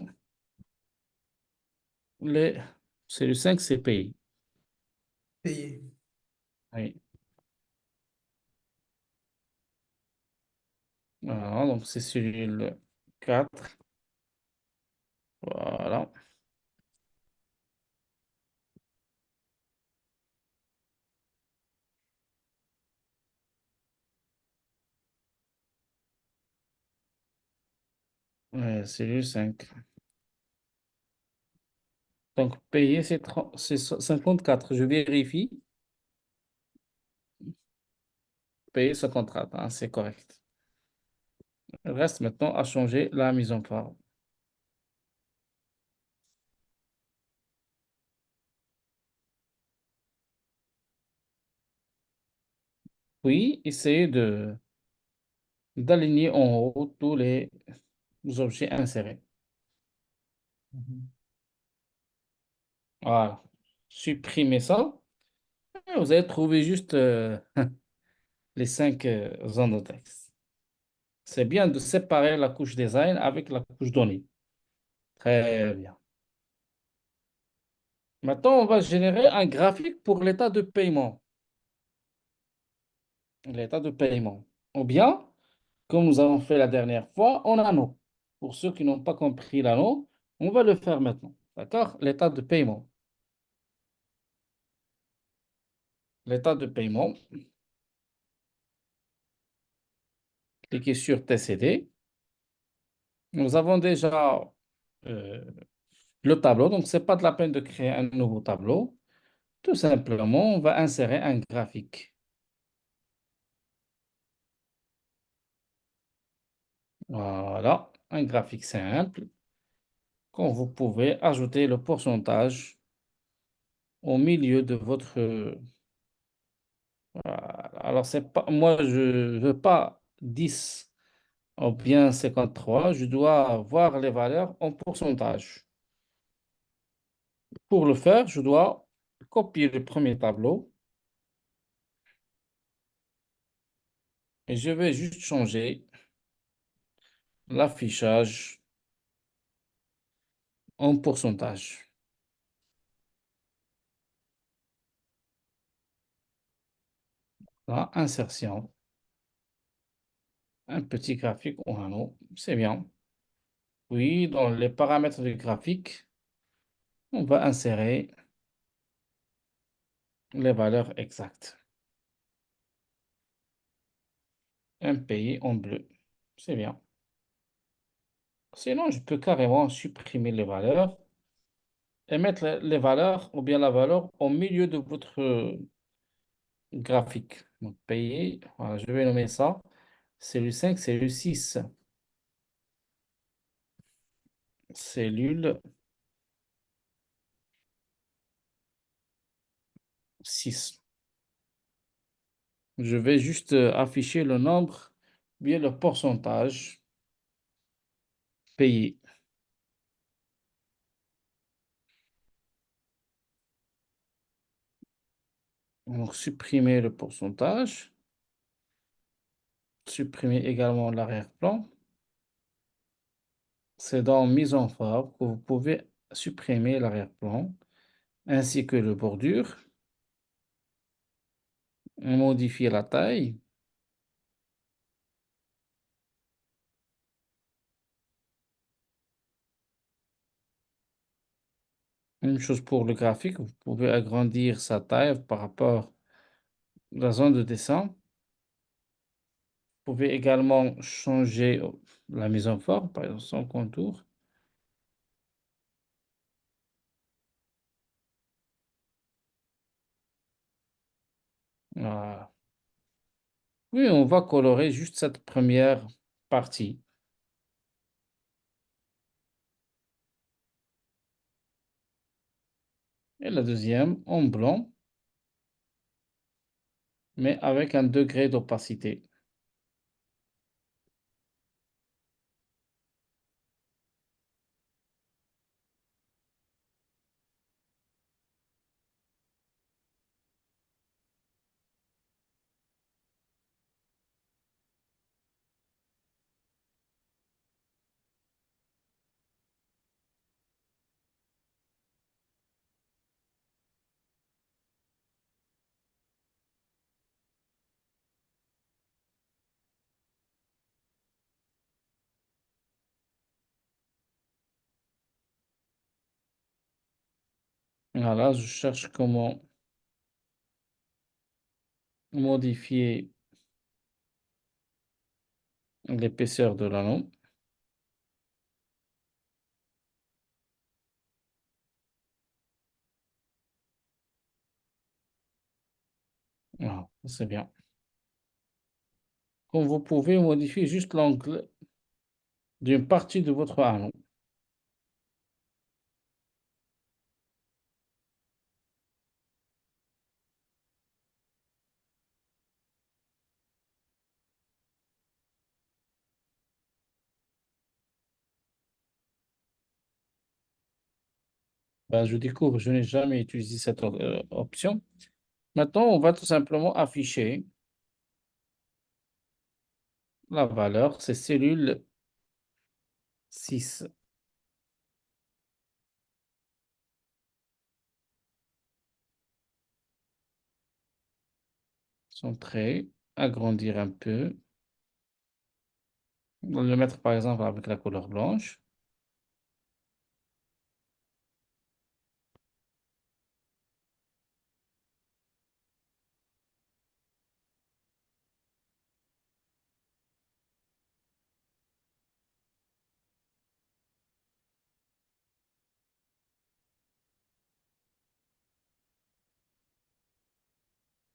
les... Cellule 5, c'est pays. Payé. Oui. Voilà, donc c'est cellule 4. Voilà. Cellule 5. Donc, payer, c'est 54. Je vérifie. Payer 54, hein, c'est correct. Il reste maintenant à changer la mise en forme. Puis, essayez d'aligner en haut tous les objets insérés. Mhm. Voilà. Supprimez ça. Et vous allez trouver juste les 5 zones de texte. C'est bien de séparer la couche design avec la couche données. Très bien. Maintenant, on va générer un graphique pour l'état de paiement. L'état de paiement. Ou bien, comme nous avons fait la dernière fois, en anneau. Pour ceux qui n'ont pas compris l'anneau, on va le faire maintenant. D'accord? L'état de paiement. L'état de paiement. Cliquez sur TCD. Nous avons déjà euh, le tableau, donc ce n'est pas de la peine de créer un nouveau tableau. Tout simplement, on va insérer un graphique. Voilà, un graphique simple. Quand vous pouvez ajouter le pourcentage au milieu de votre... voilà. Alors, c'est pas, moi, je ne veux pas 10 ou bien 53. Je dois voir les valeurs en pourcentage. Pour le faire, je dois copier le premier tableau et je vais juste changer l'affichage en pourcentage. Là, insertion. Un petit graphique en anneau, c'est bien. Oui, dans les paramètres du graphique, on va insérer les valeurs exactes. Un pays en bleu, c'est bien. Sinon, je peux carrément supprimer les valeurs et mettre les valeurs ou bien la valeur au milieu de votre graphique. Donc, pays, voilà, je vais nommer ça. Cellule 5, cellule 6. Cellule 6. Je vais juste afficher le nombre, bien le pourcentage payé. Donc, supprimer le pourcentage. Supprimer également l'arrière-plan. C'est dans Mise en forme que vous pouvez supprimer l'arrière-plan ainsi que le bordure. Modifier la taille. Une chose pour le graphique, vous pouvez agrandir sa taille par rapport à la zone de dessin. Vous pouvez également changer la mise en forme, par exemple son contour. Voilà. Oui, on va colorer juste cette première partie. Et la deuxième en blanc. mais avec un degré d'opacité. Voilà, je cherche comment modifier l'épaisseur de l'anneau. Voilà, c'est bien. Comme vous pouvez modifier juste l'angle d'une partie de votre anneau. Ben, je découvre, je n'ai jamais utilisé cette option. Maintenant, on va tout simplement afficher la valeur, c'est cellule 6. Centrer, agrandir un peu. On va le mettre par exemple avec la couleur blanche.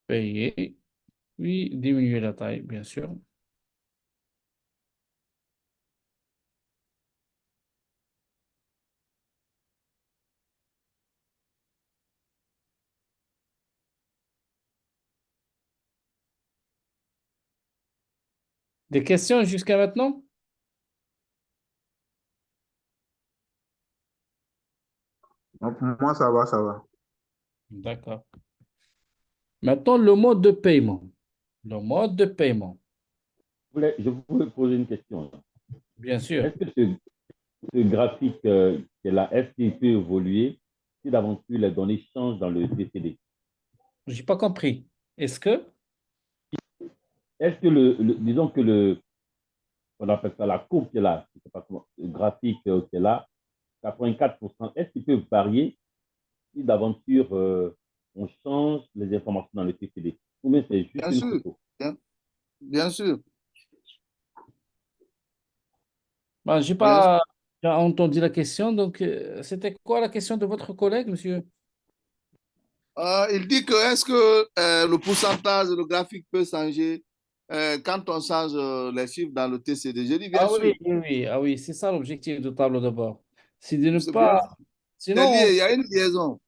Payer, puis diminuer la taille, bien sûr. Des questions jusqu'à maintenant? Donc, pour moi, ça va, ça va. D'accord. Maintenant, le mode de paiement. Le mode de paiement, Je voulais poser une question. bien sûr. Est-ce que ce graphique qui est là, est-ce qu'il peut évoluer si d'aventure les données changent dans le TCD? Je n'ai pas compris. Est-ce que? Est-ce que disons que on appelle ça la courbe qui est là, je sais pas comment, le graphique qui est là, 84%, est-ce qu'il peut varier si d'aventure on change les informations dans le TCD? Ou bien c'est juste Bien une sûr, photo? bien sûr, Ben, j'ai bien sûr. pas entendu la question. Donc, c'était quoi la question de votre collègue, monsieur? Il dit que est-ce que le pourcentage, le graphique peut changer quand on change les chiffres dans le TCD? Je dis bien Ah sûr. oui, oui, oui. Ah oui, c'est ça l'objectif du tableau de bord. C'est de ne C'est bien, pas. c'est lié, Sinon, il y a une liaison.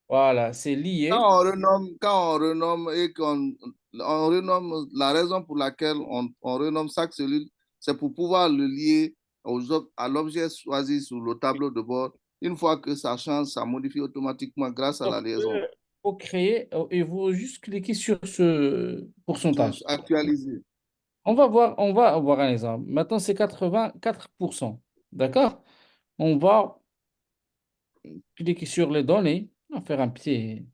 voilà, c'est lié. Quand on renomme et on renomme, la raison pour laquelle on renomme chaque cellule, c'est pour pouvoir le lier à l'objet choisi sur le tableau de bord. Une fois que ça change, ça modifie automatiquement grâce à Donc, la liaison. pour créer, il faut juste cliquer sur ce pourcentage. Actualiser. On va avoir un exemple. Maintenant, c'est 84%. D'accord? On va cliquer sur les données. On va faire un petit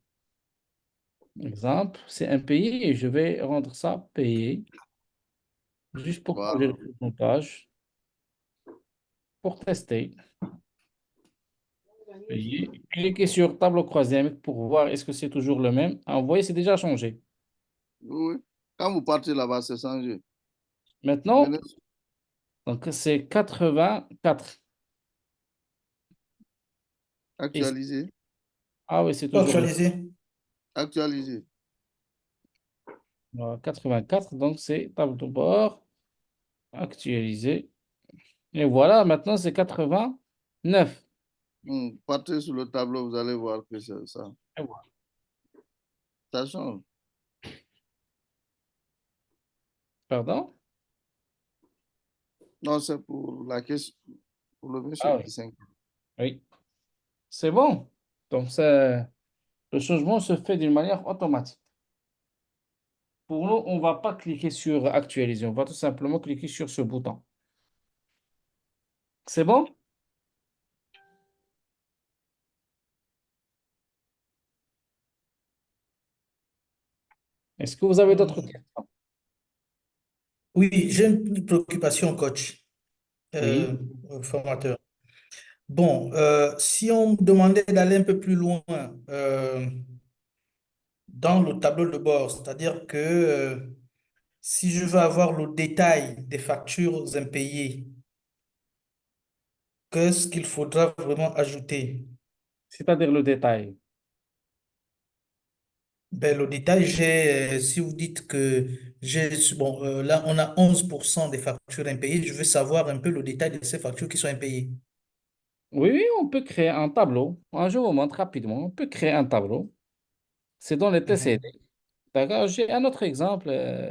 exemple. C'est impayé et je vais rendre ça payé. Juste pour changer le Voilà. pourcentage. Pour tester. Payé. Cliquez sur tableau croisé pour voir est-ce que c'est toujours le même. Ah, vous voyez, c'est déjà changé. Oui. Quand vous partez là-bas, c'est changé. Maintenant, Venez donc c'est 84. Et, actualiser. ah oui, c'est toujours le Actualiser. Actualiser. 84. Donc c'est tableau de bord actualisé. Et voilà, maintenant c'est 89. Partez sur le tableau, vous allez voir que c'est ça. Et voilà. Ça change. Pardon? Non, c'est pour la question, pour le Ah monsieur oui, qui s'inquiète. oui. C'est bon. Donc, le changement se fait d'une manière automatique. Pour nous, on ne va pas cliquer sur actualiser. On va tout simplement cliquer sur ce bouton. C'est bon? Est-ce que vous avez d'autres questions? Oui, j'ai une préoccupation, coach, Oui. euh, formateur. Bon, si on me demandait d'aller un peu plus loin dans le tableau de bord, c'est-à-dire que si je veux avoir le détail des factures impayées, qu'est-ce qu'il faudra vraiment ajouter? C'est-à-dire le détail. Ben, le détail, si vous dites que bon, là, on a 11% des factures impayées, je veux savoir un peu le détail de ces factures qui sont impayées. Oui, oui, on peut créer un tableau. Je vous montre rapidement. On peut créer un tableau. C'est dans les Mhm. TCD. D'accord? J'ai un autre exemple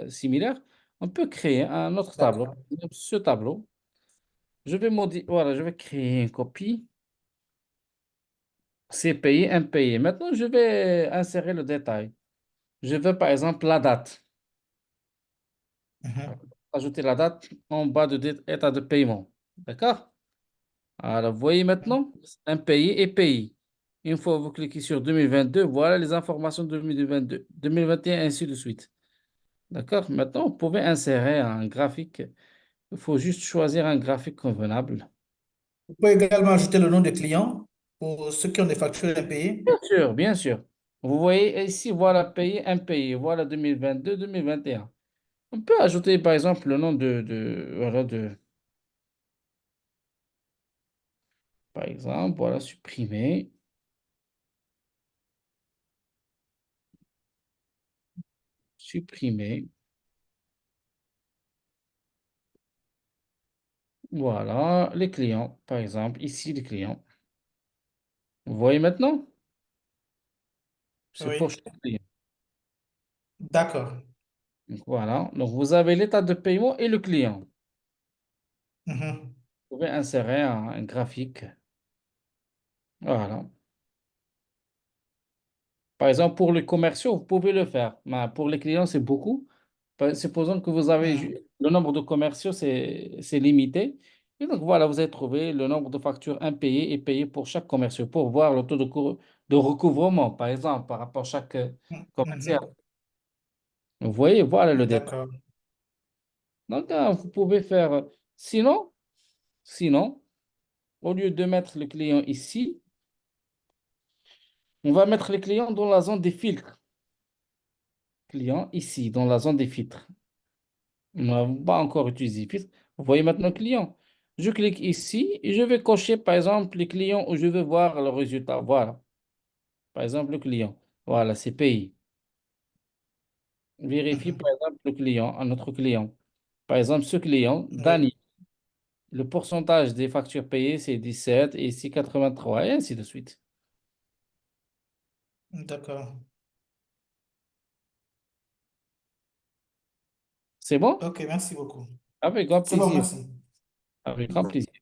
similaire. On peut créer un autre tableau. D'accord. Ce tableau, voilà, je vais créer une copie. C'est payé, impayé. Maintenant, je vais insérer le détail. Je veux par exemple la date. Mhm. Ajouter la date en bas de état de paiement. D'accord? Alors, vous voyez maintenant, impayé et payé. Une fois que vous cliquez sur 2022, voilà les informations de 2022, 2021, ainsi de suite. D'accord? Maintenant, vous pouvez insérer un graphique. Il faut juste choisir un graphique convenable. Vous pouvez également ajouter le nom des clients pour ceux qui ont des factures impayées. Bien sûr, bien sûr. Vous voyez ici, voilà payé, impayé. Voilà 2022, 2021. On peut ajouter par exemple le nom voilà, par exemple, voilà, supprimer, supprimer. Voilà, les clients, par exemple, ici les clients. Vous voyez maintenant? C'est pour Oui, chaque client. d'accord. Donc, voilà. Donc, vous avez l'état de paiement et le client. Mhm. Vous pouvez insérer un graphique. Voilà. Par exemple, pour les commerciaux, vous pouvez le faire. Mais pour les clients, c'est beaucoup. Supposons que vous avez Mhm. le nombre de commerciaux, c'est limité. Et donc, voilà, vous avez trouvé le nombre de factures impayées et payées pour chaque commercial pour voir le taux de recouvrement, par exemple, par rapport à chaque commercial. Mhm. Vous voyez, voilà le détail. D'accord. Donc, vous pouvez faire. Sinon, sinon, au lieu de mettre le client ici, on va mettre les clients dans la zone des filtres. Client ici, dans la zone des filtres. On n'a pas encore utilisé filtre. Vous voyez maintenant client. Je clique ici et je vais cocher, par exemple, les clients où je veux voir le résultat. Voilà. Par exemple, le client. Voilà, c'est payé. Vérifie, Mhm. par exemple, le client, un autre client. Par exemple, ce client, Oui, Dani, le pourcentage des factures payées, c'est 17 et ici 83 et ainsi de suite. d'accord. C'est bon? Ok, merci beaucoup. Avec grand C'est bon, plaisir. merci. Avec grand plaisir.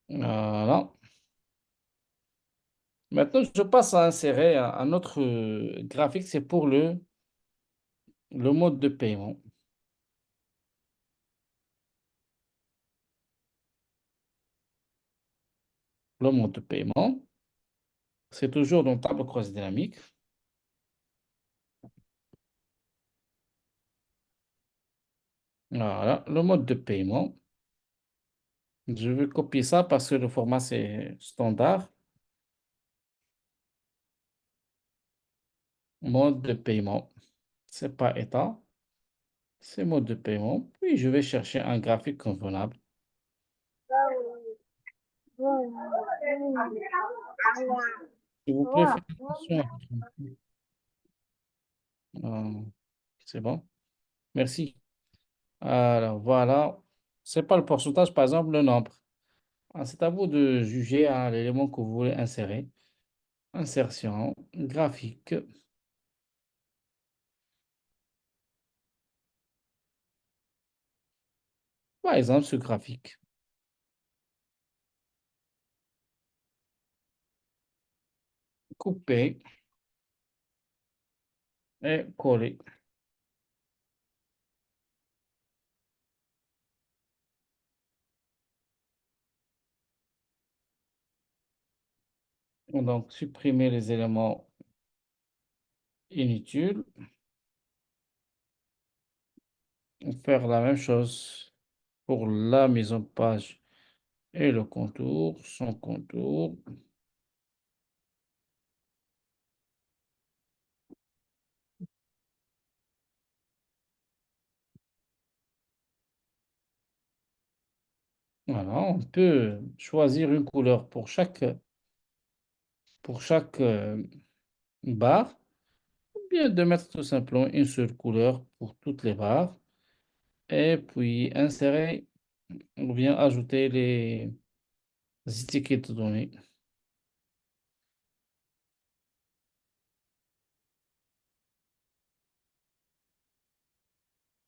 Voilà. Maintenant, je passe à insérer un autre graphique, c'est pour le mode de paiement. Le mode de paiement, c'est toujours dans table croisée dynamique. Voilà, le mode de paiement. Je vais copier ça parce que le format c'est standard. Mode de paiement. C'est pas état, c'est mode de paiement. Puis je vais chercher un graphique convenable. S'il vous plaît, faites attention à votre micro. C'est bon. Merci. Alors voilà. C'est pas le pourcentage, par exemple, le nombre. C'est à vous de juger l'élément que vous voulez insérer. Insertion graphique. Par exemple, ce graphique. Couper et coller. Donc, supprimer les éléments inutiles. Faire la même chose pour la mise en page et le contour, son contour. Voilà, on peut choisir une couleur pour chaque barre, ou bien de mettre tout simplement une seule couleur pour toutes les barres, et puis insérer ou bien ajouter les étiquettes données.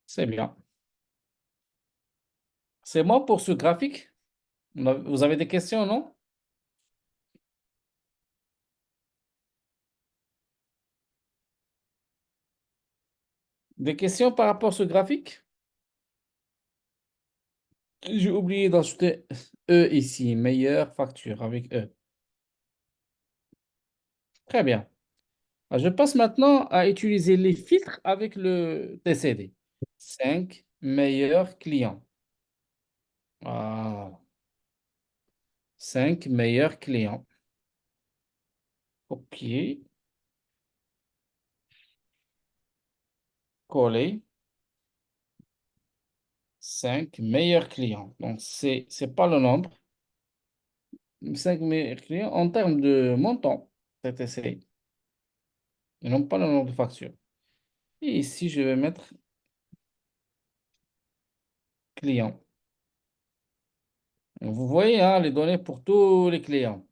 C'est bien. C'est bon pour ce graphique? Vous avez des questions, non? Des questions par rapport à ce graphique? J'ai oublié d'ajouter E ici, meilleure facture avec E. Très bien. Je passe maintenant à utiliser les filtres avec le TCD. 5 meilleurs clients. Voilà. 5 meilleurs clients. Copier, coller. 5 meilleurs clients. Donc, c'est pas le nombre. 5 meilleurs clients en termes de montant TTC. Et non pas le nombre de factures. Et ici, je vais mettre client. Vous voyez hein, les données pour tous les clients.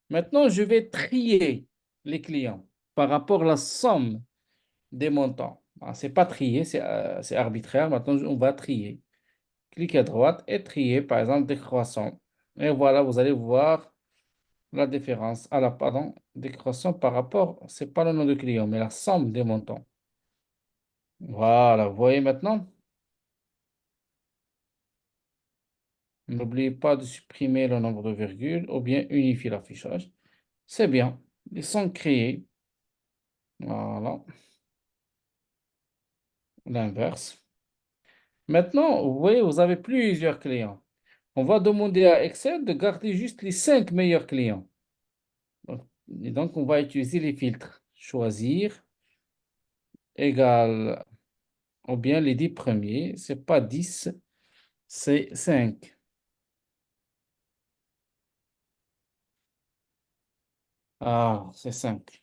Maintenant, je vais trier les clients par rapport à la somme des montants. Ce n'est pas trier, c'est arbitraire. Maintenant, on va trier. Cliquez à droite et trier, par exemple, décroissant. Et voilà, vous allez voir la différence. Ah là, pardon, décroissant par rapport, ce n'est pas le nom de client, mais la somme des montants. Voilà, vous voyez maintenant. N'oubliez pas de supprimer le nombre de virgules ou bien unifier l'affichage. C'est bien. Ils sont créés. Voilà. L'inverse. Maintenant, vous voyez, vous avez plusieurs clients. On va demander à Excel de garder juste les 5 meilleurs clients. Donc, on va utiliser les filtres. Choisir égale, ou bien les 10 premiers. C'est pas 10, c'est 5. Ah, c'est 5.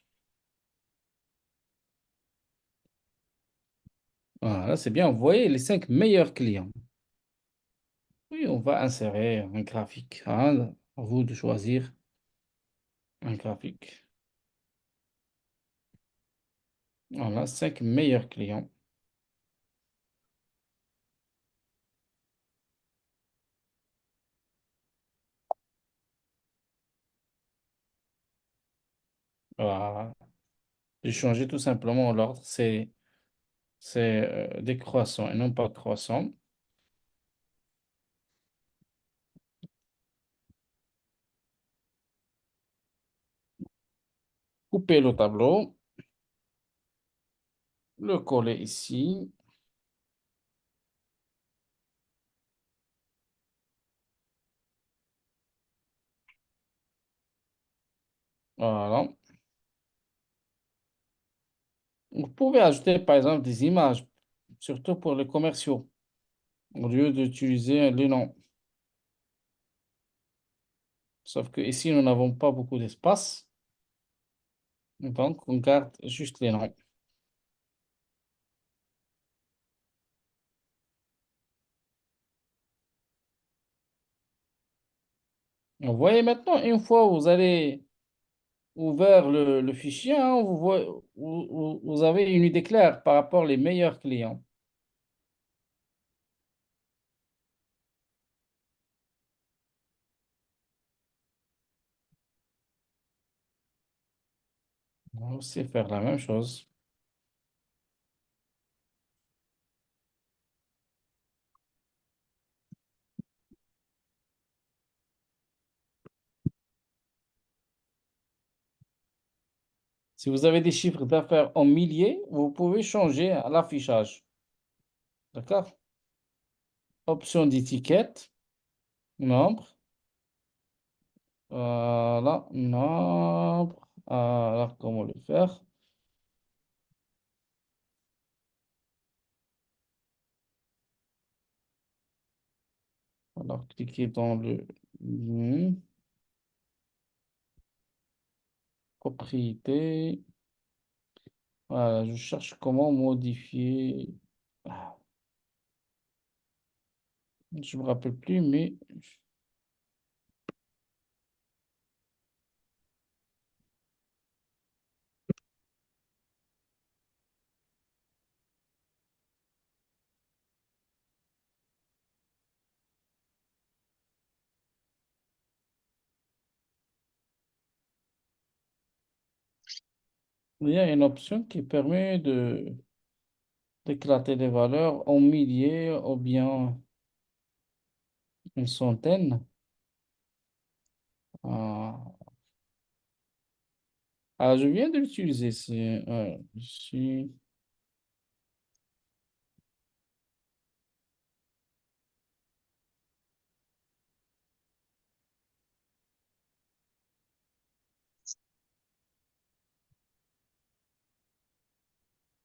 Voilà, c'est bien. Vous voyez les 5 meilleurs clients. Oui, on va insérer un graphique. Hein, à vous de choisir un graphique. Voilà, 5 meilleurs clients. Voilà. J'ai changé tout simplement l'ordre. C'est décroissant et non pas croissant. Couper le tableau. Le coller ici. Voilà. Vous pouvez ajouter par exemple des images, surtout pour les commerciaux, au lieu d'utiliser les noms. Sauf que ici, nous n'avons pas beaucoup d'espace. Donc, on garde juste les noms. Vous voyez maintenant, une fois vous allez ouvert le fichier, hein, vous avez une idée claire par rapport aux meilleurs clients. On va aussi faire la même chose. Si vous avez des chiffres d'affaires en milliers, vous pouvez changer à l'affichage. D'accord? Option d'étiquette, nombre. Voilà, nombre. Alors, comment le faire? Alors, cliquez dans le propriété. Voilà, je cherche comment modifier. Ah, je me rappelle plus, mais il y a une option qui permet d'éclater les valeurs en milliers ou bien une centaine. Ah, je viens de l'utiliser. Ici.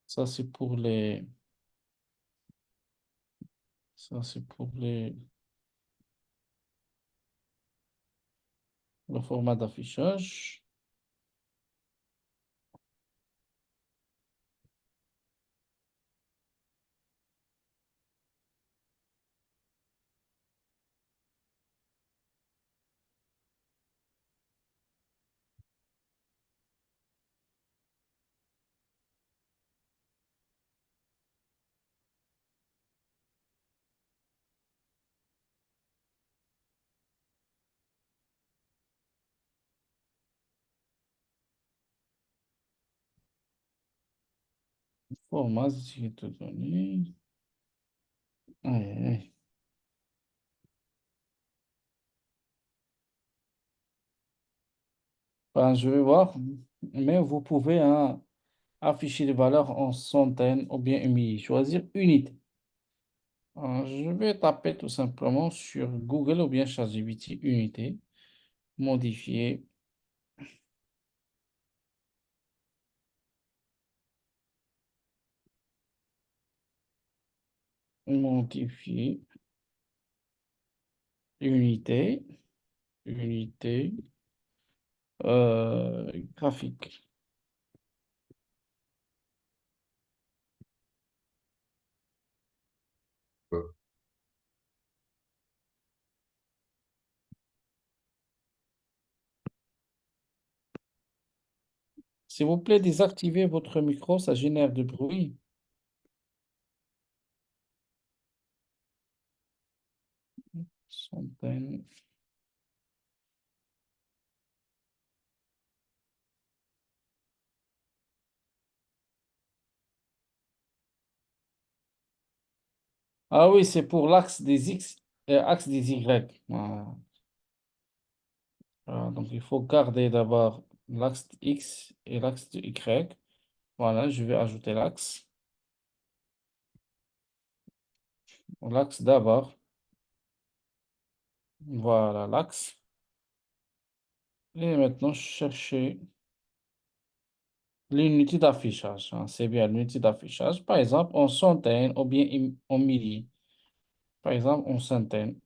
Ça, c'est pour les. Ça, c'est pour le format d'affichage. Format de données. Aïe, aïe, aïe. Ben, je vais voir, mais vous pouvez hein, afficher les valeurs en centaines ou bien en milliers. Choisir unité. Je vais taper tout simplement sur Google ou bien ChatGPT unité. Modifier. Modifier. Unité. Unité. Graphique. S'il vous plaît, désactivez votre micro, ça génère du bruit. Centaines. Ah oui, c'est pour l'axe des X et axe des Y. Voilà. Donc, il faut garder d'abord l'axe X et l'axe de Y. Voilà, je vais ajouter l'axe. L'axe d'abord. Voilà, l'axe. Et maintenant, chercher l'unité d'affichage, hein. C'est bien l'unité d'affichage. Par exemple, en centaines ou bien en milliers. Par exemple, en centaines.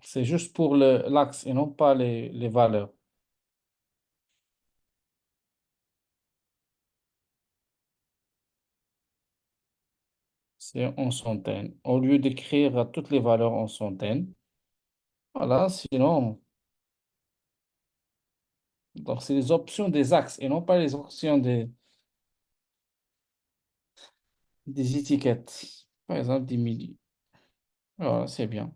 C'est juste pour l'axe et non pas les valeurs. C'est en centaines. Au lieu d'écrire toutes les valeurs en centaines. Voilà, sinon, Donc, c'est les options des axes et non pas les options des étiquettes. Par exemple, des milliers. Voilà, c'est bien.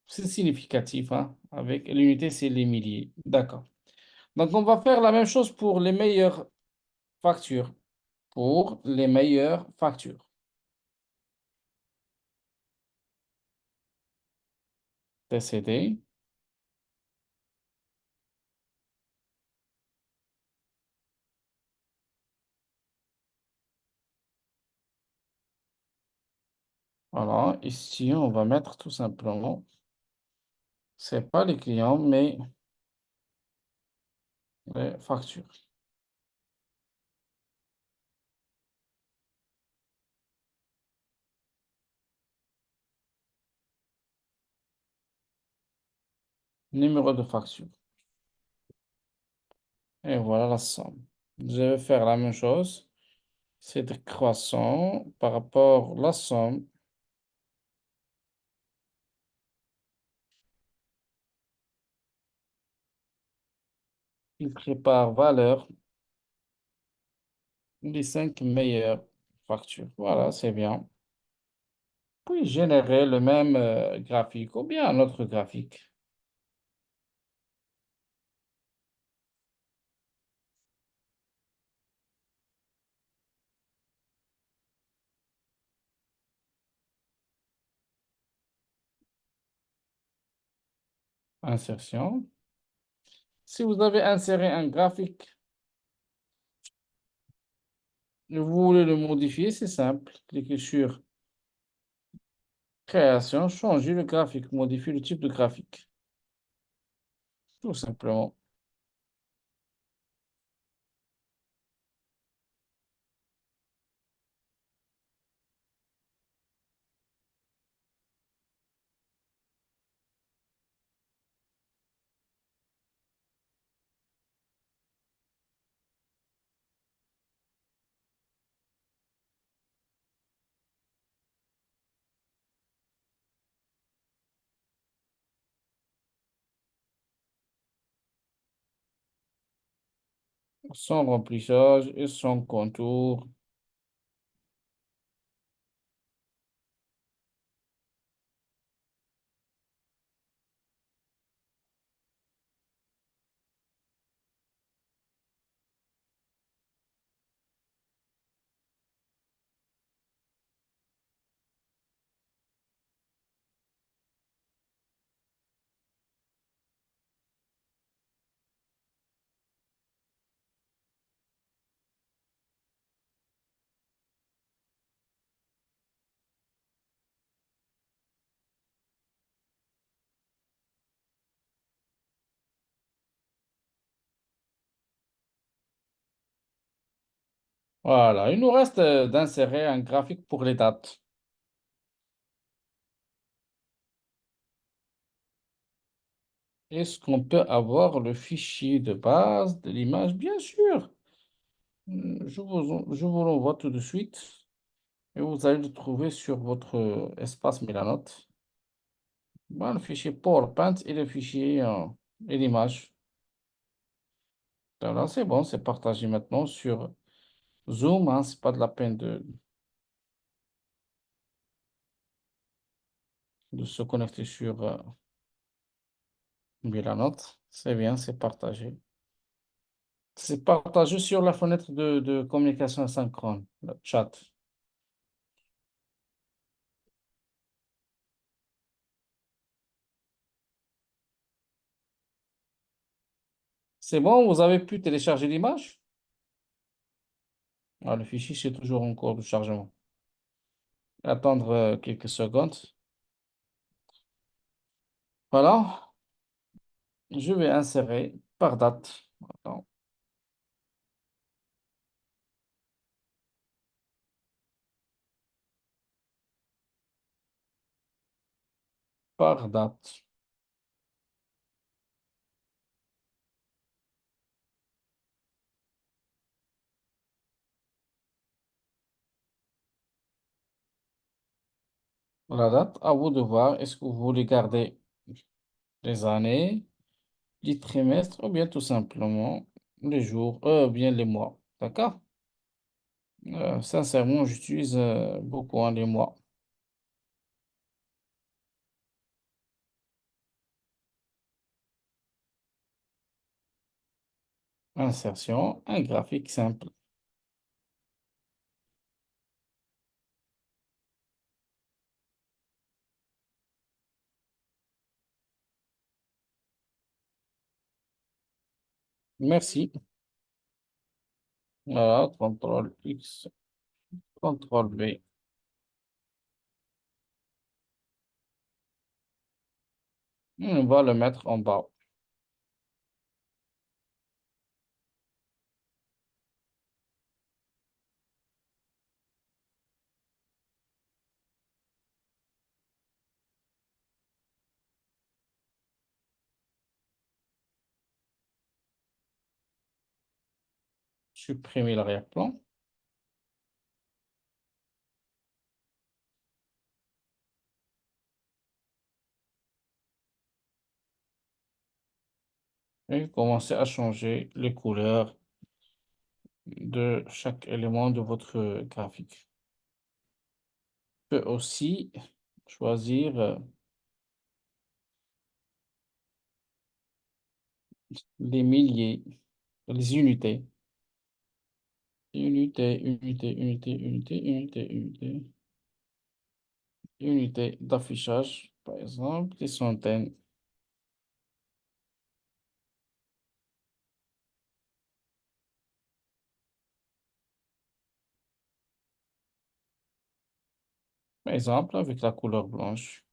C'est significatif, hein. Avec l'unité, c'est les milliers. D'accord. Donc, on va faire la même chose pour les meilleures factures. Pour les meilleures factures. TCD. Voilà, ici, on va mettre tout simplement, c'est pas les clients, mais les factures. Numéro de facture. Et voilà la somme. Je vais faire la même chose. C'est croissant par rapport à la somme multiplié par valeur des 5 meilleures factures. Voilà, c'est bien. Puis générer le même graphique ou bien un autre graphique. Insertion. Si vous avez inséré un graphique, et vous voulez le modifier, c'est simple. Cliquez sur Création, changer le graphique, modifier le type de graphique. Tout simplement. Sans remplissage et sans contour. Voilà, il nous reste d'insérer un graphique pour les dates. Est-ce qu'on peut avoir le fichier de base de l'image? Bien sûr. Je vous l'envoie tout de suite et vous allez le trouver sur votre espace Milanote. Voilà, le fichier PowerPoint et le fichier et l'image. Voilà, c'est bon, c'est partagé maintenant sur Zoom, hein, c'est pas de la peine de se connecter sur Milanote. C'est bien, c'est partagé. C'est partagé sur la fenêtre de communication asynchrone, le chat. C'est bon, vous avez pu télécharger l'image? Ah, le fichier, c'est toujours en cours de chargement. Attendre quelques secondes. Voilà, je vais insérer par date. Attends, par date. La date, à vous de voir. Est-ce que vous voulez garder les années les trimestres, ou bien tout simplement les jours, ou bien les mois. D'accord? Sincèrement, j'utilise beaucoup les mois. Insertion, un graphique simple. Merci. Voilà, CTRL X, CTRL B. On va le mettre en bas. Supprimer l'arrière-plan. Et commencer à changer les couleurs de chaque élément de votre graphique. Vous pouvez aussi choisir les milliers, les unités. Unité d'affichage, par exemple, des centaines. Par exemple, avec la couleur blanche.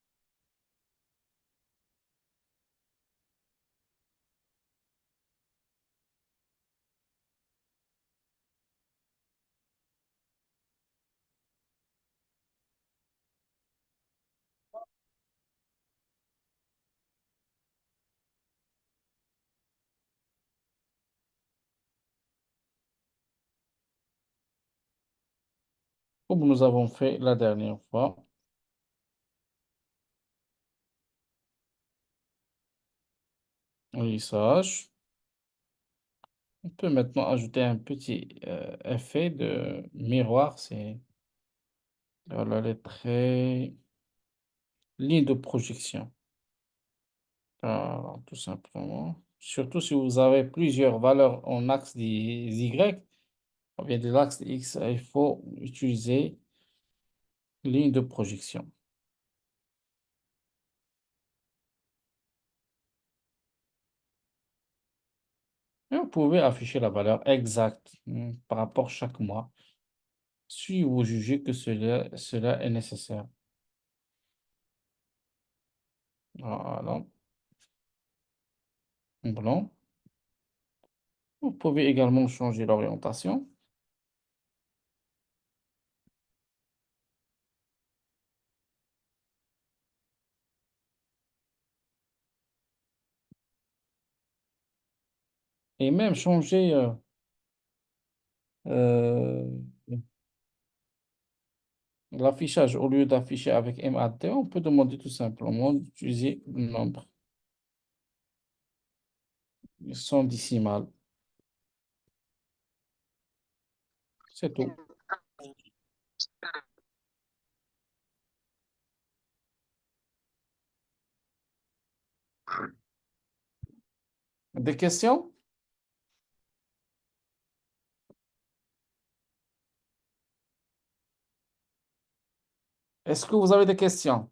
Comme nous avons fait la dernière fois. Lissage. On peut maintenant ajouter un petit effet de miroir. C'est voilà, les traits, ligne de projection. Voilà, tout simplement. Surtout si vous avez plusieurs valeurs en axe des Y, ou bien de l'axe X, il faut utiliser ligne de projection. Et vous pouvez afficher la valeur exacte par rapport à chaque mois, si vous jugez que cela est nécessaire. Voilà. Blanc. Vous pouvez également changer l'orientation. Et même changer euh, l'affichage. Au lieu d'afficher avec MAT, on peut demander tout simplement d'utiliser le nombre. Son décimal. C'est tout. Des questions? Est-ce que vous avez des questions?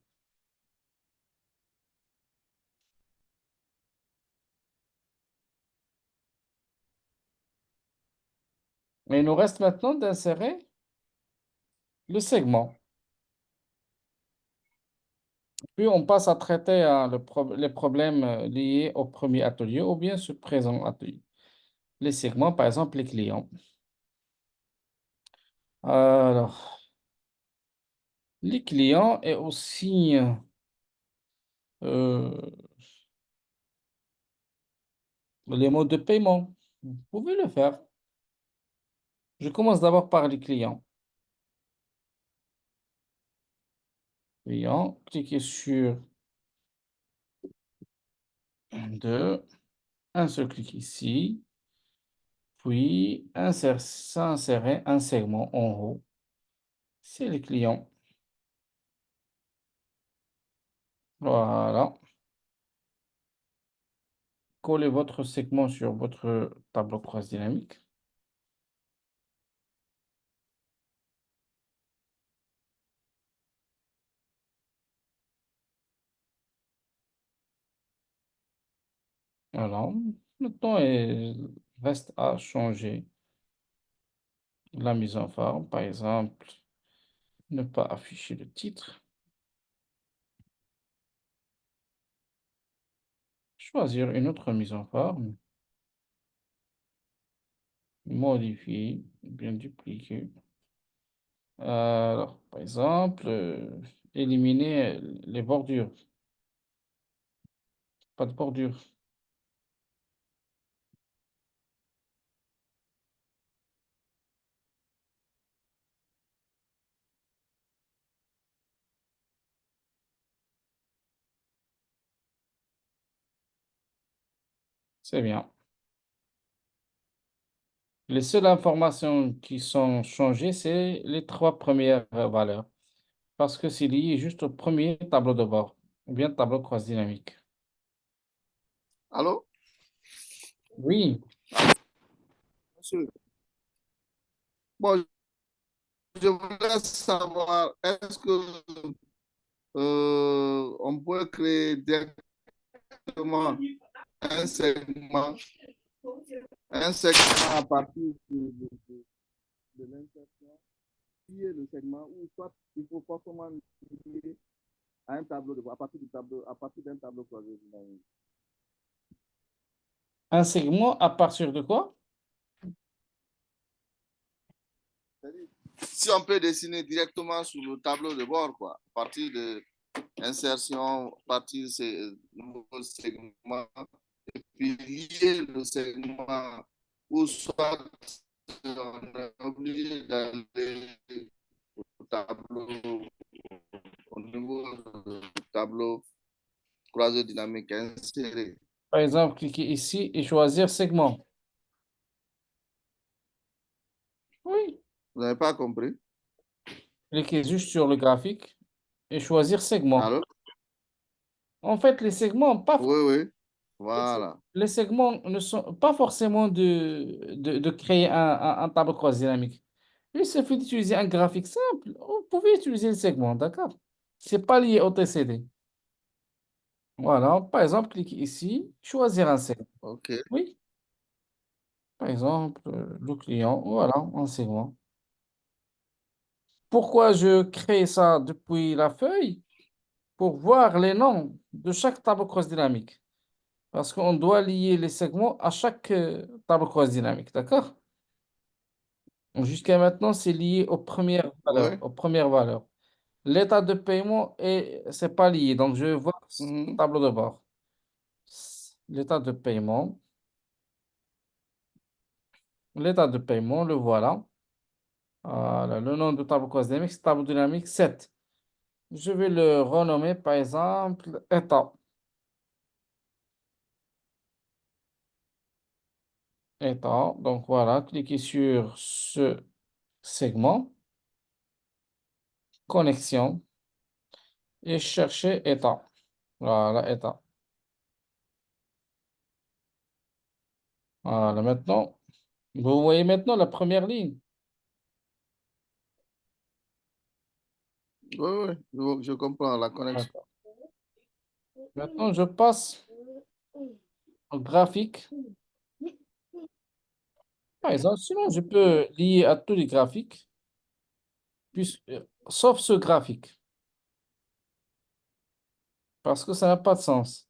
Mais il nous reste maintenant d'insérer le segment. Puis on passe à traiter les problèmes liés au premier atelier ou bien ce présent atelier. Les segments, par exemple, les clients. Alors, les clients et aussi euh, les modes de paiement. Vous pouvez le faire. Je commence d'abord par les clients. Clients, cliquez sur 2. Un seul clic ici. Puis, insérer un segment en haut. C'est le client. Voilà. Collez votre segment sur votre tableau cross dynamique. Voilà. Maintenant, il reste à changer la mise en forme. Par exemple, ne pas afficher le titre. Choisir une autre mise en forme. Modifier, bien dupliquer. Alors, par exemple, éliminer les bordures. Pas de bordure. C'est bien. Les seules informations qui sont changées, c'est les trois premières valeurs. Parce que c'est lié juste au premier tableau de bord, ou bien tableau cross dynamique. Allô? Oui, Monsieur. Bon, je voudrais savoir, est-ce que on peut créer directement un segment, un segment à partir de l'insertion, qui est le segment, ou soit il faut forcément lier à un tableau de bord, à partir du tableau, à partir d'un tableau croisé dynamique. un segment à partir de quoi? C'est-à-dire, si on peut dessiner directement sur le tableau de bord, quoi, à partir de insertion, à partir de ces nouveaux segments, et puis lier le segment, ou soit on est obligé d'aller au tableau, au niveau du tableau croisé dynamique inséré. Par exemple, cliquez ici et choisir segment. Oui, Vous n'avez pas compris? cliquez juste sur le graphique et choisir segment. Allô? En fait, les segments, Oui, oui. Voilà. les segments ne sont pas forcément de créer un tableau cross dynamique. Il suffit d'utiliser un graphique simple. Vous pouvez utiliser le segment, d'accord? C'est pas lié au TCD. Voilà, par exemple, cliquez ici, choisir un segment. OK. Oui, par exemple, le client, voilà, un segment. Pourquoi je crée ça depuis la feuille? Pour voir les noms de chaque tableau cross dynamique. Parce qu'on doit lier les segments à chaque tableau cross dynamique, d'accord? Donc, jusqu'à maintenant, c'est lié aux premières valeurs, Oui. aux premières valeurs. L'état de paiement, c'est pas lié. Donc, je vais voir ce Mhm. tableau de bord. L'état de paiement. L'état de paiement, le voilà. Voilà, le nom du tableau cross dynamique, c'est tableau dynamique 7. Je vais le renommer, par exemple, état. État. Donc, voilà, cliquez sur ce segment, connexion, et chercher état. Voilà, état. Voilà, maintenant, vous voyez maintenant la première ligne. Oui, oui, je comprends la connexion. D'accord. Maintenant, je passe au graphique. Par exemple, sinon, je peux lier à tous les graphiques, sauf ce graphique, parce que ça n'a pas de sens.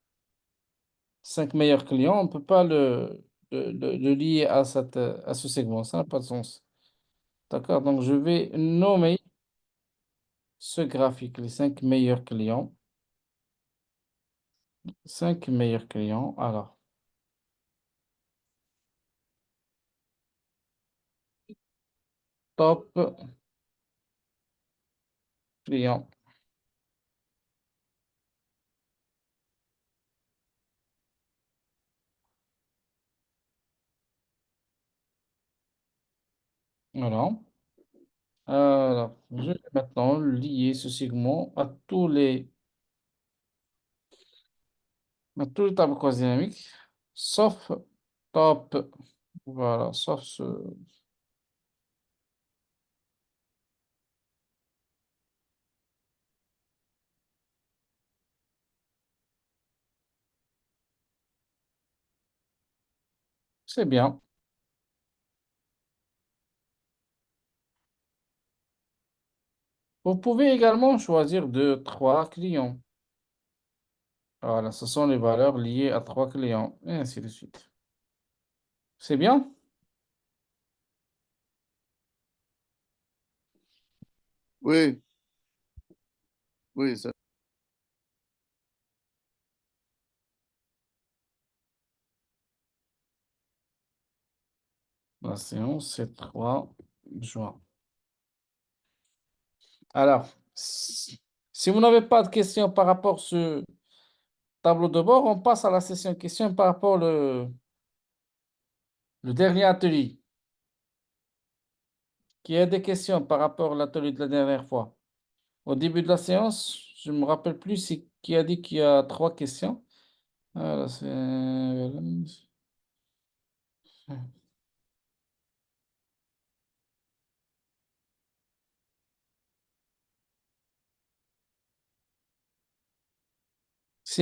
5 meilleurs clients, on ne peut pas le lier à ce segment. Ça n'a pas de sens. D'accord? Donc, je vais nommer ce graphique, les 5 meilleurs clients. 5 meilleurs clients. Alors, top client. Voilà. Alors, je vais maintenant lier ce segment à tous les tableaux quasi-dynamiques, sauf top. Voilà, sauf ce. C'est bien. Vous pouvez également choisir de 3 clients. Voilà, ce sont les valeurs liées à 3 clients, et ainsi de suite. C'est bien? Oui, oui, ça. La séance, c'est 3 juin. Alors, si vous n'avez pas de questions par rapport à ce tableau de bord, on passe à la session questions par rapport le dernier atelier. Qui a des questions par rapport à l'atelier de la dernière fois? Au début de la séance, je ne me rappelle plus qui a dit qu'il y a 3 questions. Alors, c'est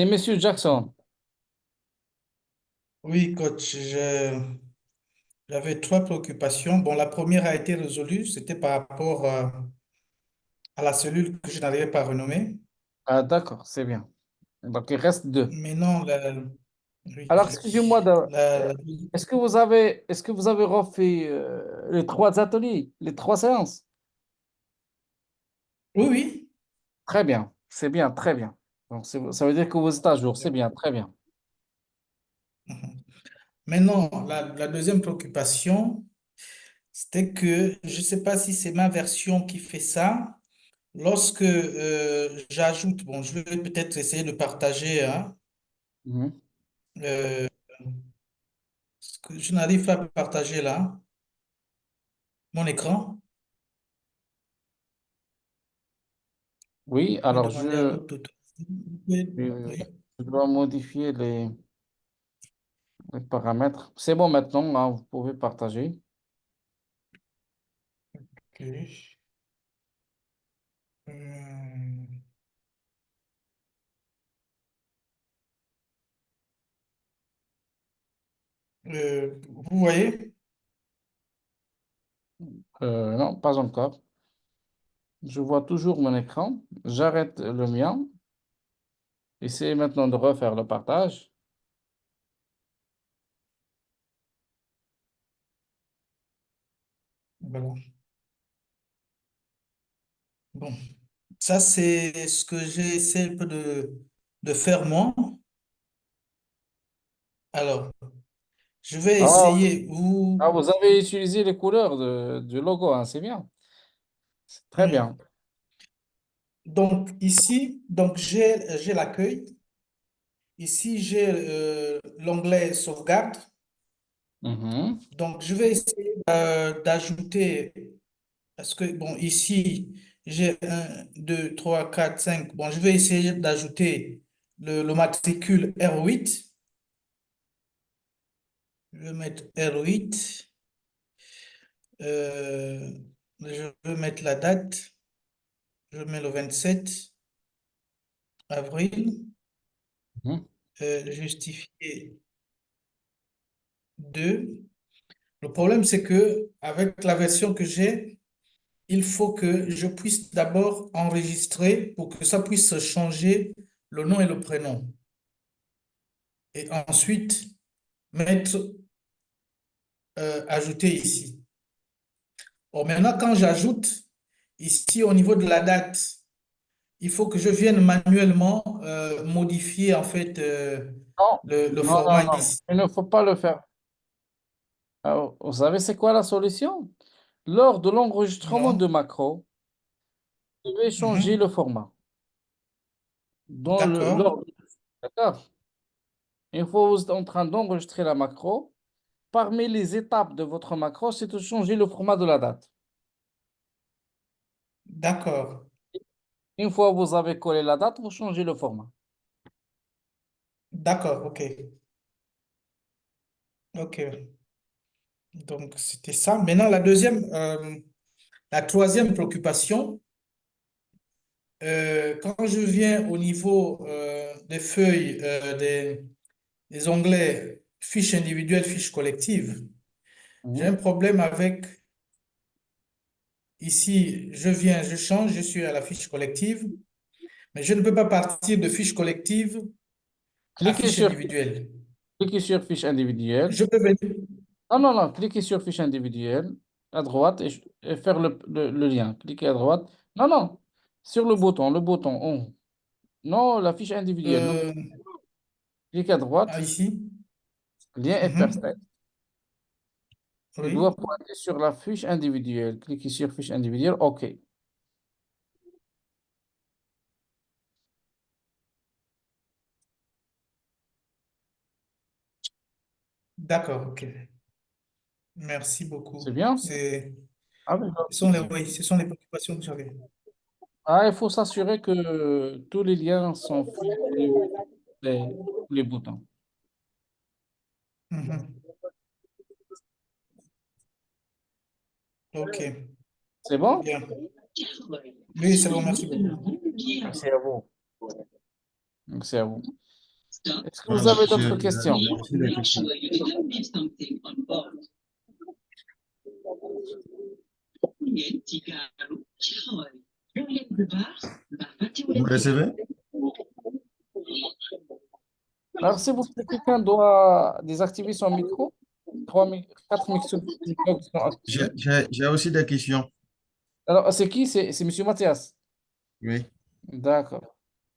Monsieur Jackson. Oui, coach, j'avais 3 préoccupations. Bon, la première a été résolue, c'était par rapport à la cellule que je n'arrivais pas à renommer. Ah, d'accord, c'est bien. Donc, il reste 2. Mais non, oui, Alors, excusez-moi, la- est-ce que vous avez refait les 3 ateliers, les 3 séances? oui, oui. Très bien, c'est bien, très bien. Donc, ça veut dire que vous êtes à jour, c'est bien, très bien. Mhm. Maintenant, la deuxième préoccupation, c'était que je ne sais pas si c'est ma version qui fait ça. Lorsque j'ajoute, bon, je vais peut-être essayer de partager, hein, Mhm. euh, ce que je n'arrive pas à partager là, mon écran. Oui, Je vais alors demander à l'autre je oui. je dois modifier les paramètres. C'est bon maintenant, hein, vous pouvez partager. Ok. Hum, vous voyez? Non, pas encore. Je vois toujours mon écran. J'arrête le mien. Essayez maintenant de refaire le partage. Voilà. Bon, ça c'est ce que j'ai essayé un peu de faire moi. Alors, je vais Ah, essayer vous avez utilisé les couleurs du logo, hein, c'est bien. C'est très oui. bien. Donc ici, donc j'ai l'accueil. Ici, j'ai l'onglet sauvegarde. Mhm. Donc, je vais essayer d'ajouter, parce que, bon, ici, j'ai 1, 2, 3, 4, 5. Bon, je vais essayer d'ajouter le matricule R8. Je vais mettre R8. Euh, je vais mettre la date. Je mets le 27 avril. Mhm. Justifier 2. Le problème, c'est que avec la version que j'ai, il faut que je puisse d'abord enregistrer pour que ça puisse changer le nom et le prénom. Et ensuite, mettre, ajouter ici. Bon, maintenant, quand j'ajoute ici au niveau de la date, il faut que je vienne manuellement modifier en fait Non, le non, non, format non. ici. Il ne faut pas le faire. Alors, vous savez, c'est quoi la solution? Lors de l'enregistrement de Non. macro, vous devez changer Mhm. le format. D'accord. D'accord? Une fois que vous êtes en train d'enregistrer la macro, parmi les étapes de votre macro, c'est de changer le format de la date. D'accord. Une fois que vous avez collé la date, vous changez le format. D'accord, ok. Ok. Donc, c'était ça. Maintenant, la troisième préoccupation, quand je viens au niveau des feuilles, des onglets fiches individuelles, fiches collectives, j'ai un problème avec, ici, je viens, je change, je suis à la fiche collective, mais je ne peux pas partir de fiche collective à Cliquez fiche sur, individuelle. cliquez sur fiche individuelle. Je peux venir. Non, non, non, cliquez sur fiche individuelle à droite et faire le lien. Cliquez à droite. Non, non, sur le bouton on. Non, la fiche individuelle. euh, Cliquez à droite, Ici. lien est Mhm. perfect. Je Oui, dois pointer sur la fiche individuelle. Cliquez sur fiche individuelle. OK. d'accord, ok. Merci C'est beaucoup. bien? Ah, oui, Oui, ce sont les préoccupations que j'avais. ah, il faut s'assurer que tous les liens sont faits au niveau des boutons. Mhm. Ok, C'est bon? bien. Oui, c'est bon, merci beaucoup. Merci à vous. Merci à vous. Est-ce que vous Voilà, avez d'autres questions? j'ai aussi des questions. Vous me recevez? Alors, s'il vous plaît, quelqu'un doit désactiver son micro. Quatre micros qui sont activés. J'ai aussi des questions. Alors, c'est qui? C'est Monsieur Mathias. Oui. D'accord.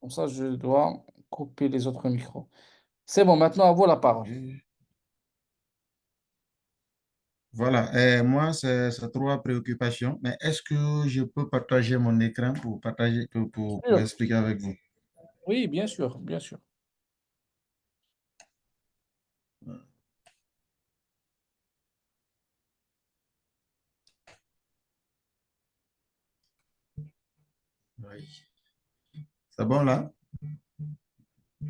Comme ça, je dois couper les autres micros. C'est bon, maintenant à vous la parole. Voilà, moi, c'est trois préoccupations, mais est-ce que je peux partager mon écran pour partager, pour Sûr. expliquer avec vous? Oui, bien sûr, bien sûr. Oui. C'est bon là?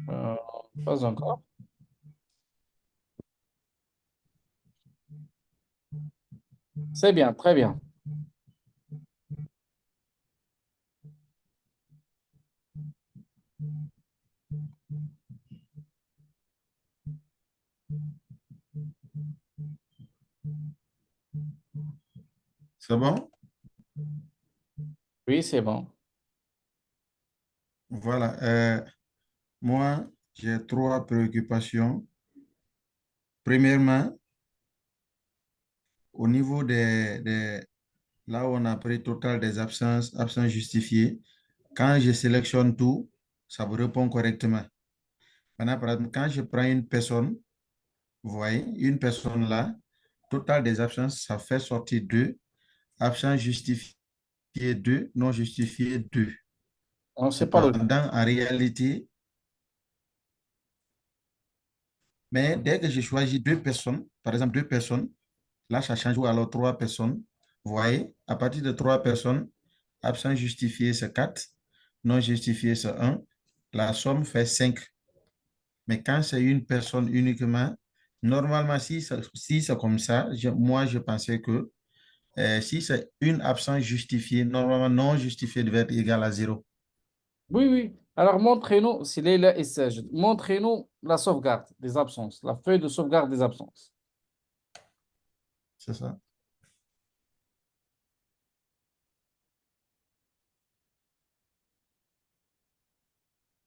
Euh, Pas encore. C'est bien, très bien. C'est bon? Oui, c'est bon. Voilà. Moi, j'ai trois préoccupations. Premièrement, au niveau là où on a pris total des absences justifiées, quand je sélectionne tout, ça vous répond correctement. Maintenant, par exemple, quand je prends une personne, vous voyez, une personne là, total des absences, ça fait sortir deux. Absence justifiée 2, non justifié 2. Non, c'est pas logique. Cependant, en réalité, mais dès que je choisis deux personnes, par exemple deux personnes, là, ça change, ou alors trois personnes. Vous voyez, à partir de trois personnes, absence justifié, c'est 4, non justifié, c'est 1. La somme fait 5. Mais quand c'est une personne uniquement, normalement, si c'est comme ça, moi, je pensais que si c'est une absence justifiée, normalement, non justifiée devait être égal à 0. Oui, oui. Alors, montrez-nous, c'est Leila et Sajid. Montrez-nous la sauvegarde des absences, la feuille de sauvegarde des absences. C'est ça.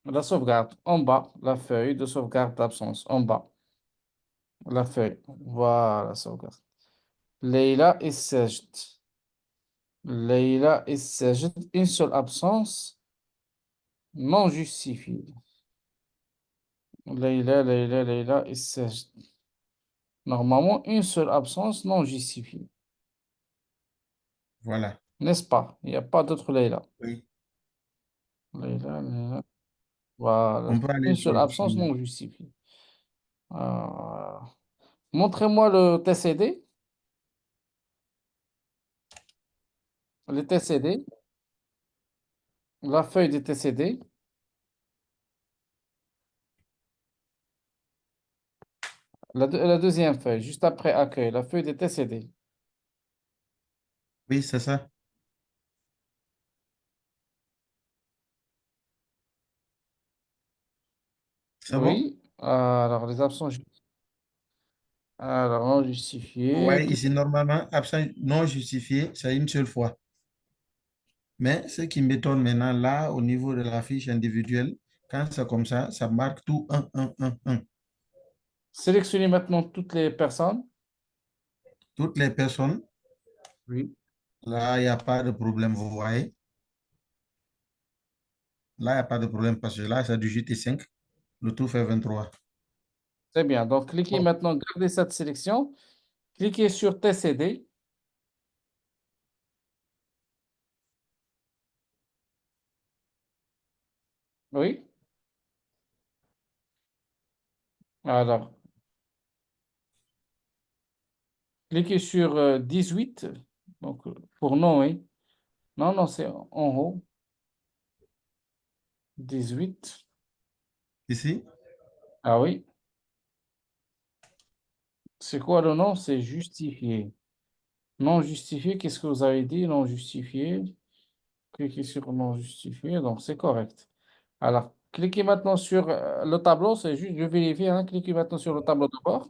La sauvegarde en bas, la feuille de sauvegarde d'absence en bas. La feuille. Voilà, sauvegarde. Leila et Sajid. Leila et Sajid. Une seule absence non justifiée. Leila et Sajid. Normalement, une seule absence non justifiée. Voilà. N'est-ce pas? Il n'y a pas d'autre Leila. Oui. Leila. Voilà. On peut aller Une seule sur, absence non justifiée. Ah. Montrez-moi le TCD. Le TCD. La feuille de TCD. La deuxième feuille, juste après accueil, la feuille de TCD. Oui, c'est ça. C'est bon? Oui. Alors, les absents. Alors, non Vous justifiés. voyez ici, normalement, absent non justifié, c'est une seule fois. Mais ce qui m'étonne maintenant, là, au niveau de la fiche individuelle, quand c'est comme ça marque tout un. Sélectionnez maintenant toutes les personnes. Toutes les personnes, Oui. là, il n'y a pas de problème, vous voyez. Là, il n'y a pas de problème parce que là, c'est du JT5. Le tout fait 23. C'est bien. Donc, cliquez Bon, maintenant, gardez cette sélection. Cliquez sur TCD. Oui. Alors, cliquez sur 18. Donc, pour non, oui. Non, non, c'est en haut. 18. ici, Ah oui. C'est quoi le nom? C'est justifié. Non justifié, qu'est-ce que vous avez dit? Non justifié. Cliquez sur non justifié, donc c'est correct. Alors, cliquez maintenant sur le tableau, c'est juste, je vérifie, hein. Cliquez maintenant sur le tableau de bord,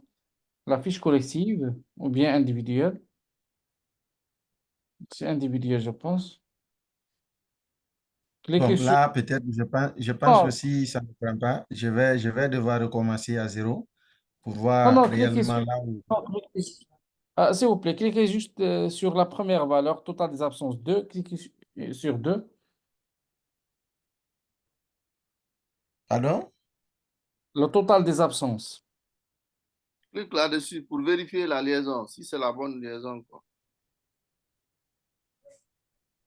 la fiche collective ou bien individuelle. C'est individuel, je pense. bon, Cliquez sur... là, peut-être, je pense que Non, si ça ne prend pas, je vais devoir recommencer à zéro pour non, voir non, cliquez réellement sur... là où. non, s'il vous plaît, cliquez juste sur la première valeur, total des absences 2. Cliquez sur 2. Pardon? Le total des absences. Clique là-dessus pour vérifier la liaison, si c'est la bonne liaison, quoi.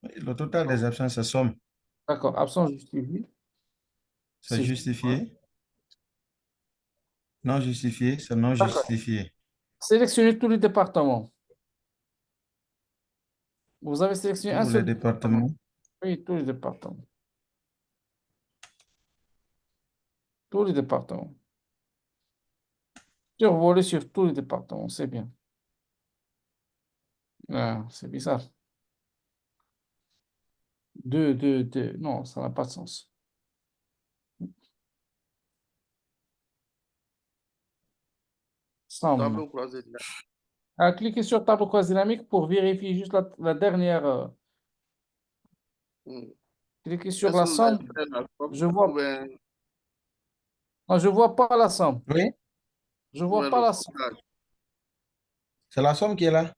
Le total des absences, c'est somme. D'accord, absence justifiée. C'est C'est justifié. Non justifié, c'est non D'accord. justifié. Sélectionnez tous les départements. Vous avez sélectionné un Tous les seul département. départements. Oui, tous les départements. Tous les départements. Survolez sur tous les départements, c'est bien. Ah, c'est bizarre. Deux, deux, deux. Non, ça n'a pas de sens. Somme. Tableau croisé dynamique. Ah, cliquez sur tableau croisé dynamique pour vérifier juste la dernière. Hmm. Cliquez sur Est-ce la que vous avez somme. fait la somme Je ou vois, bien non, je vois pas la somme. Oui, Je ou vois bien pas le la somme. pourcentage? c'est la somme qui est là.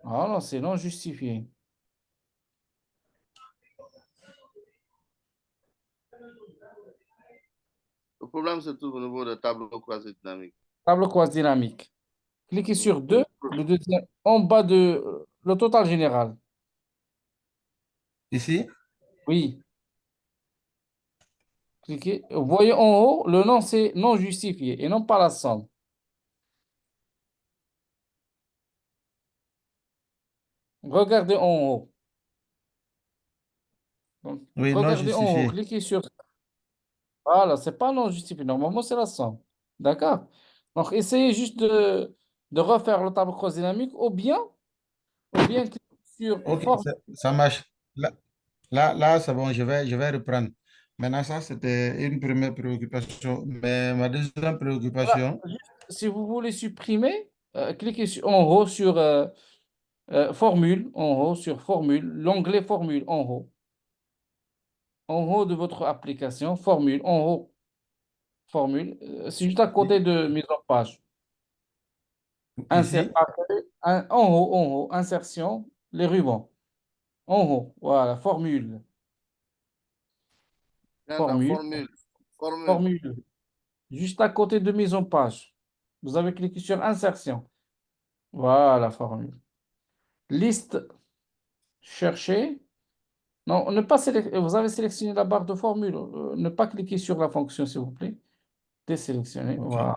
Ah non, c'est non justifié. Le problème se trouve au niveau de tableau croisé dynamique. Tableau croisé dynamique. Cliquez Hmm. sur 2, le deuxième, en bas de le total général. Ici, Oui, cliquez. Vous voyez en haut, le nom c'est non justifié et non pas la somme. Regardez en haut. Donc, oui, non regardez en haut, justifié. cliquez sur. Voilà, c'est pas non justifié. Normalement, c'est la somme. D'accord? Donc, essayez juste de refaire le tableau croisé dynamique ou bien cliquez sur Ok, forme. ça marche. Là, c'est bon, je vais reprendre. Maintenant, ça, c'était une première préoccupation. Mais ma deuxième Voilà. préoccupation, Juste, si vous voulez supprimer, cliquez en haut sur formule, en haut sur formule, l'onglet formule en haut de votre application, formule, en haut, formule, c'est juste à côté de mise en page. ici, En haut, insertion, les rubans. En haut, voilà, formule, Bien dans formule, formule. Formule. formule, juste à côté de mise en page. Vous avez cliqué sur insertion. Voilà, formule. Liste, chercher. Non, ne pas vous avez sélectionné la barre de formule. Ne pas cliquer sur la fonction, s'il vous plaît. Désélectionner. ok. Voilà.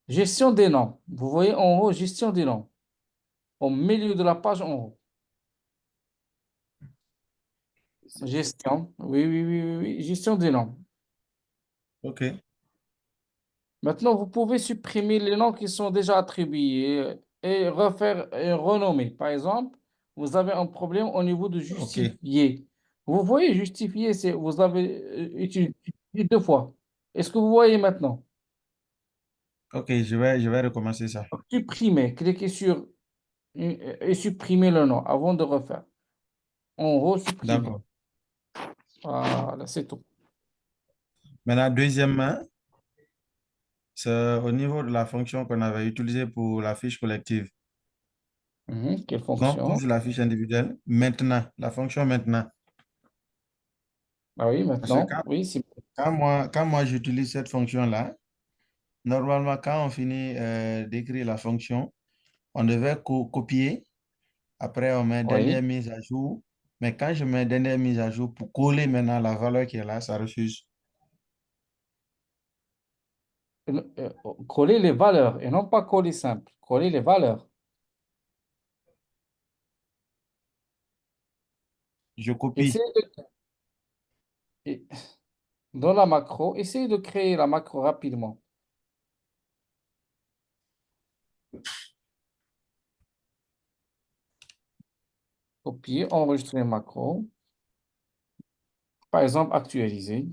Gestion des noms. Vous voyez en haut, gestion des noms. Au milieu de la page en haut. Gestion. Oui, oui, oui, oui, oui. Gestion des noms. OK. Maintenant, vous pouvez supprimer les noms qui sont déjà attribués et refaire et renommer. Par exemple, vous avez un problème au niveau de OK. justifier. Vous voyez, justifier, c'est vous avez utilisé deux fois. Est-ce que vous voyez maintenant? OK, je vais recommencer ça. Supprimer, cliquez sur et supprimer le nom avant de refaire. En haut, supprimer. D'accord. Voilà, c'est tout. Maintenant, deuxièmement, c'est au niveau de la fonction qu'on avait utilisée pour la fiche collective. Quelle Non, fonction? toujours la fiche individuelle. Maintenant, la fonction maintenant. Ah oui, Parce que maintenant, oui, c'est quand moi j'utilise cette fonction-là, normalement, quand on finit d'écrire la fonction, on devait copier. Après, on met oui. dernière mise à jour. Mais quand je mets dernière mise à jour pour coller maintenant la valeur qui est là, ça refuse. Coller les valeurs et non pas coller simple. Coller les valeurs. Je copie. Essayez et- dans la macro, essayez de créer la macro rapidement. Copier, enregistrer macro. Par exemple, actualiser.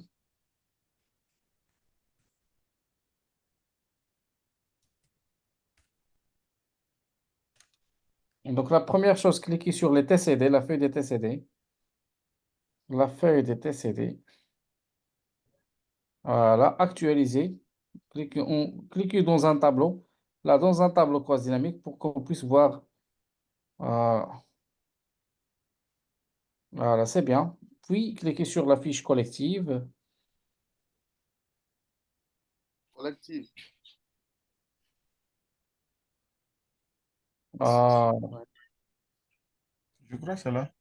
Donc, la première chose, cliquez sur les TCD, la feuille des TCD. La feuille des TCD. Voilà, actualiser. Cliquez dans un tableau. Là, dans un tableau cross dynamique pour qu'on puisse voir. Voilà, voilà, c'est bien. Puis, cliquez sur la fiche collective. Collectif. Ah, Je crois que c'est là.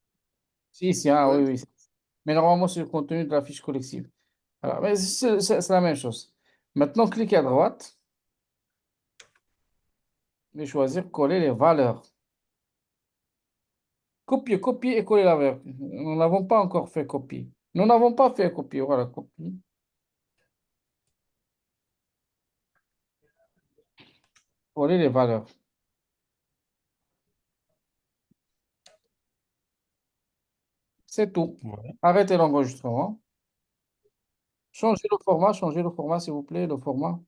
si, si, ah, oui, Collectif. oui. Mais normalement, c'est le contenu de la fiche collective. Voilà, mais c'est la même chose. Maintenant, cliquez à droite et choisir coller les valeurs. Copier, copier et coller la valeur. Nous n'avons pas encore fait copier. Nous n'avons pas fait copier. Voilà, copier. Coller les valeurs. C'est tout. Ouais. Arrêtez l'enregistrement. Changez le format, s'il vous plaît, le format.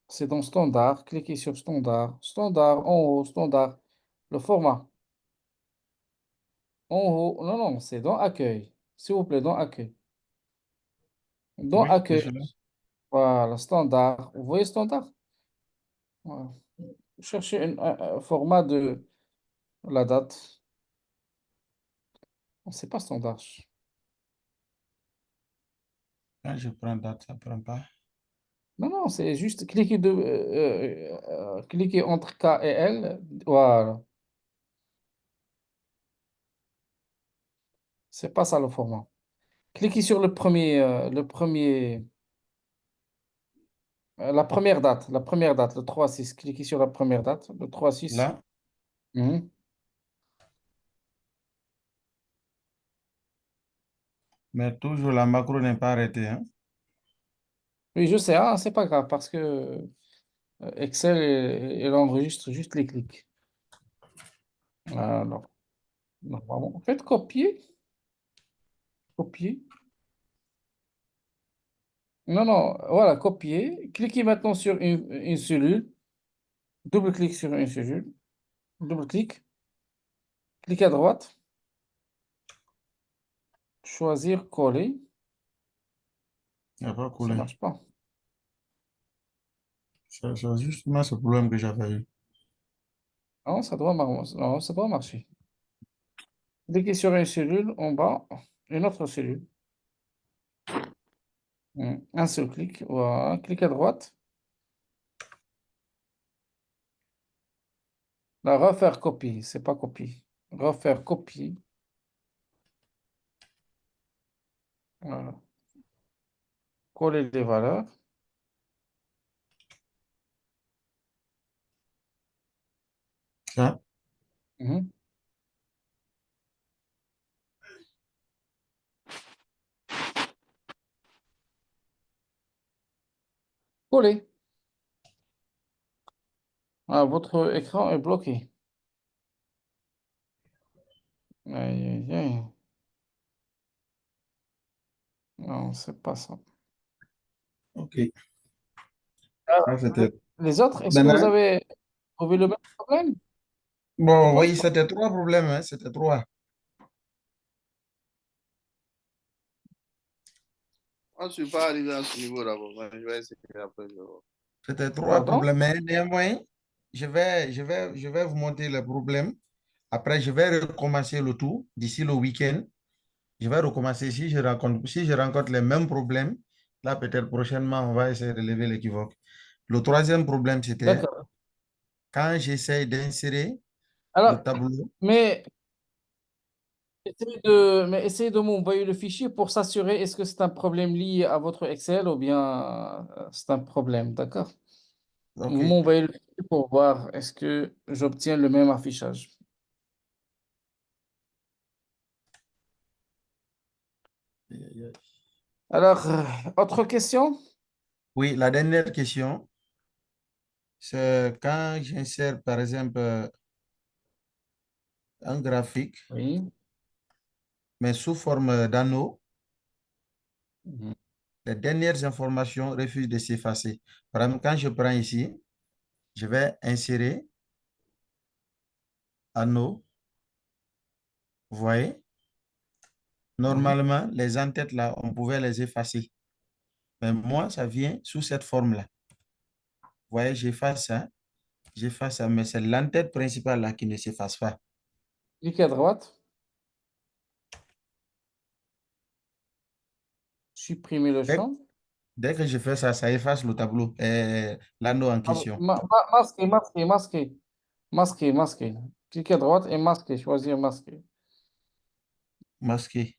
C'est dans standard. Cliquez sur standard. Standard, en haut, standard. Le format. En haut. Non, non, c'est dans accueil. S'il vous plaît, dans accueil. Dans Oui, je accueil. suis là. Voilà, standard. Vous voyez standard? Voilà. Cherchez un format de la date. C'est pas standard. Quand je prends date, ça ne prend pas. Non, non, c'est juste cliquer entre K et L. Voilà. C'est pas ça le format. Cliquez sur la première date. La première date, le 3-6. Cliquez sur la première date, le 3-6. Là, Mhm. mais toujours la macro n'est pas arrêtée, hein. Oui, je sais, ah, c'est pas grave parce que Excel, il enregistre juste les clics. Alors, normalement, faites copier. Copier. Non, non, voilà, copier. Cliquez maintenant sur une cellule. Double-clic sur une cellule. Double-clic. Cliquez à droite. Choisir coller. Il n'y a pas Ça coulé. marche pas. C'est justement ce problème que j'avais eu. Non, non, ça doit marcher. Cliquez sur une cellule en bas. Une autre cellule. Un seul clic. Voilà. Clique à droite. La refaire copie. C'est pas copie. Refaire copie. Voilà. Coller les valeurs. Ça, Mhm. Collé. Ah, votre écran est bloqué. Aïe, aïe, aïe. Non, c'est pas ça. OK. Ah, Ça, c'était... les autres, est-ce que vous Maintenant, avez trouvé le même problème? Je bon, pense oui, pas. c'était trois problèmes, hein, c'était trois. Moi, je ne suis pas arrivé à ce niveau d'abord. Je vais essayer après. Je vais voir. C'était trois Pardon? problèmes. Mais néanmoins, je vais vous montrer le problème. Après, je vais recommencer le tout d'ici le week-end. Je vais recommencer. Si je rencontre les mêmes problèmes, là, peut-être prochainement, on va essayer de lever l'équivoque. Le troisième problème, c'était D'accord. quand j'essaie d'insérer le Alors, tableau. mais essayez de m'envoyer le fichier pour s'assurer est-ce que c'est un problème lié à votre Excel ou bien c'est un problème, d'accord? Vous OK. m'envoyez le fichier pour voir est-ce que j'obtiens le même affichage. Alors, autre question? Oui, la dernière question, c'est quand j'insère, par exemple, un graphique, Oui. mais sous forme d'anneau, Mhm. les dernières informations refusent de s'effacer. Par exemple, quand je prends ici, je vais insérer anneau. Vous voyez? Mhm. Normalement, les en-têtes là, on pouvait les effacer. Mais moi, ça vient sous cette forme-là. Vous voyez, j'efface ça, mais c'est l'entête principale là qui ne s'efface pas. Cliquez à droite, supprimez le Dès, champ. dès que je fais ça, ça efface le tableau, l'anneau en Ah, question. masquer, masquer, masquer, masquer, masquer. Cliquez à droite et masquer, choisir masquer. Masqué,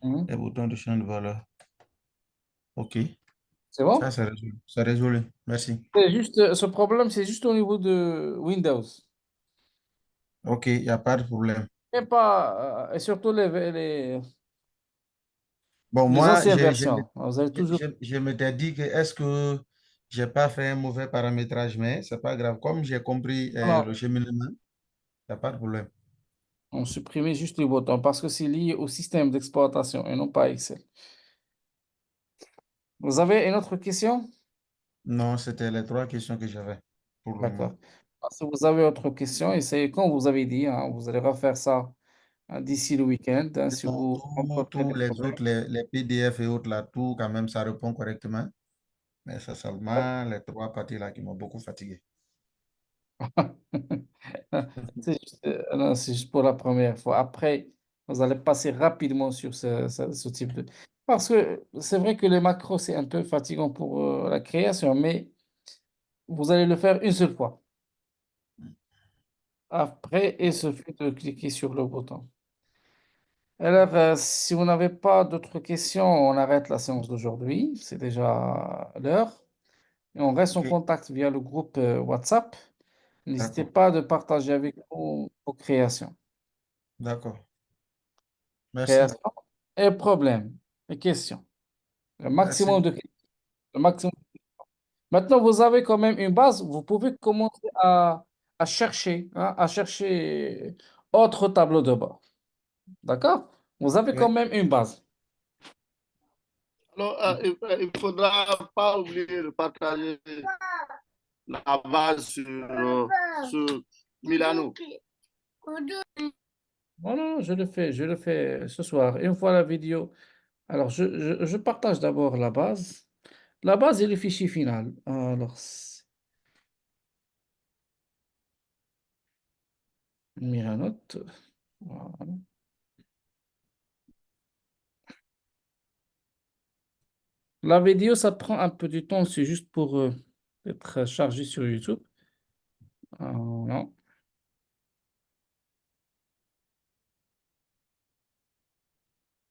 Mhm. les boutons de champ de valeur. OK, C'est ça bon? c'est résolu. C'est résolu. Merci. C'est juste, ce problème, c'est juste au niveau de Windows. OK, il n'y a pas de problème. Et pas, et surtout Bon, les moi, anciennes versions. Vous avez toujours. je m'étais dit que est-ce que j'ai pas fait un mauvais paramétrage, mais c'est pas grave. Comme j'ai compris Non, le cheminement, il n'y a pas de problème. on supprimait juste le bouton parce que c'est lié au système d'exploitation et non pas Excel. Vous avez une autre question? Non, c'était les trois questions que j'avais pour le moment. D'accord. Si vous avez autre question, essayez, comme vous avez dit, hein, vous allez refaire ça d'ici le week-end, hein, si Sinon, vous rencontrez des tous les problèmes. autres, les PDF et autres là, tout quand même, ça répond correctement. Mais c'est seulement les trois parties là qui m'ont beaucoup fatigué. Non, c'est juste pour la première fois. Après, vous allez passer rapidement sur ce type de... Parce que c'est vrai que les macros, c'est un peu fatigant pour la création, mais vous allez le faire une seule fois. Après, il suffit de cliquer sur le bouton. Alors, si vous n'avez pas d'autres questions, on arrête la séance d'aujourd'hui. C'est déjà l'heure. Et on reste en OK, contact via le groupe WhatsApp. N'hésitez d'accord, pas de partager avec nous vos créations. d'accord. Merci, Créations et problèmes et questions. Le merci maximum de beaucoup. questions. Le maximum. Maintenant, vous avez quand même une base. Vous pouvez commencer à chercher, hein, à chercher autre tableau de bord. D'accord? Vous avez quand Oui, même une base. Alors, il ne faudra pas oublier de partager la base sur Milano. Non, non, non, je le fais ce soir. Une fois la vidéo. Alors, je partage d'abord la base. La base et le fichier final. Alors, Miranote. Voilà. La vidéo, ça prend un peu de temps. C'est juste pour être chargé sur YouTube. Voilà.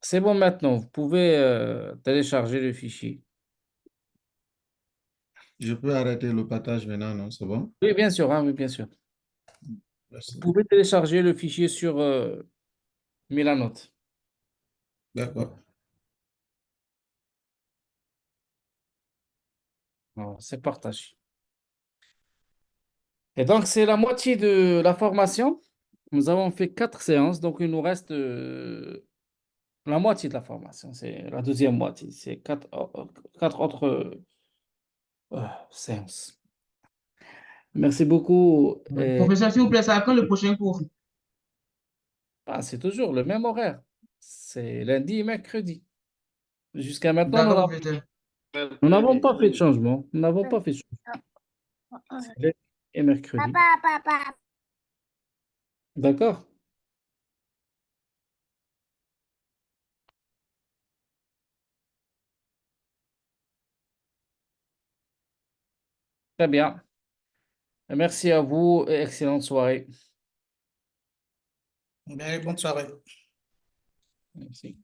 C'est bon maintenant. Vous pouvez télécharger le fichier. je peux arrêter le partage maintenant, non? C'est bon? Oui, bien sûr, hein, oui, bien sûr. Merci. Vous pouvez télécharger le fichier sur Milanote. D'accord. Alors, c'est partagé. Et donc, c'est la moitié de la formation. Nous avons fait 4 séances, donc il nous reste la moitié de la formation. C'est la deuxième moitié. C'est 4 autres séances. Merci beaucoup. Professeur, s'il vous plaît, c'est à quand le prochain cours? C'est toujours le même horaire. C'est lundi et mercredi. Jusqu'à maintenant, D'accord, professeur. nous n'avons pas fait de changement. Nous n'avons pas fait de changement. C'est lundi et mercredi. D'accord? Très bien. Merci à vous et excellente soirée. Bien, bonne soirée. Merci.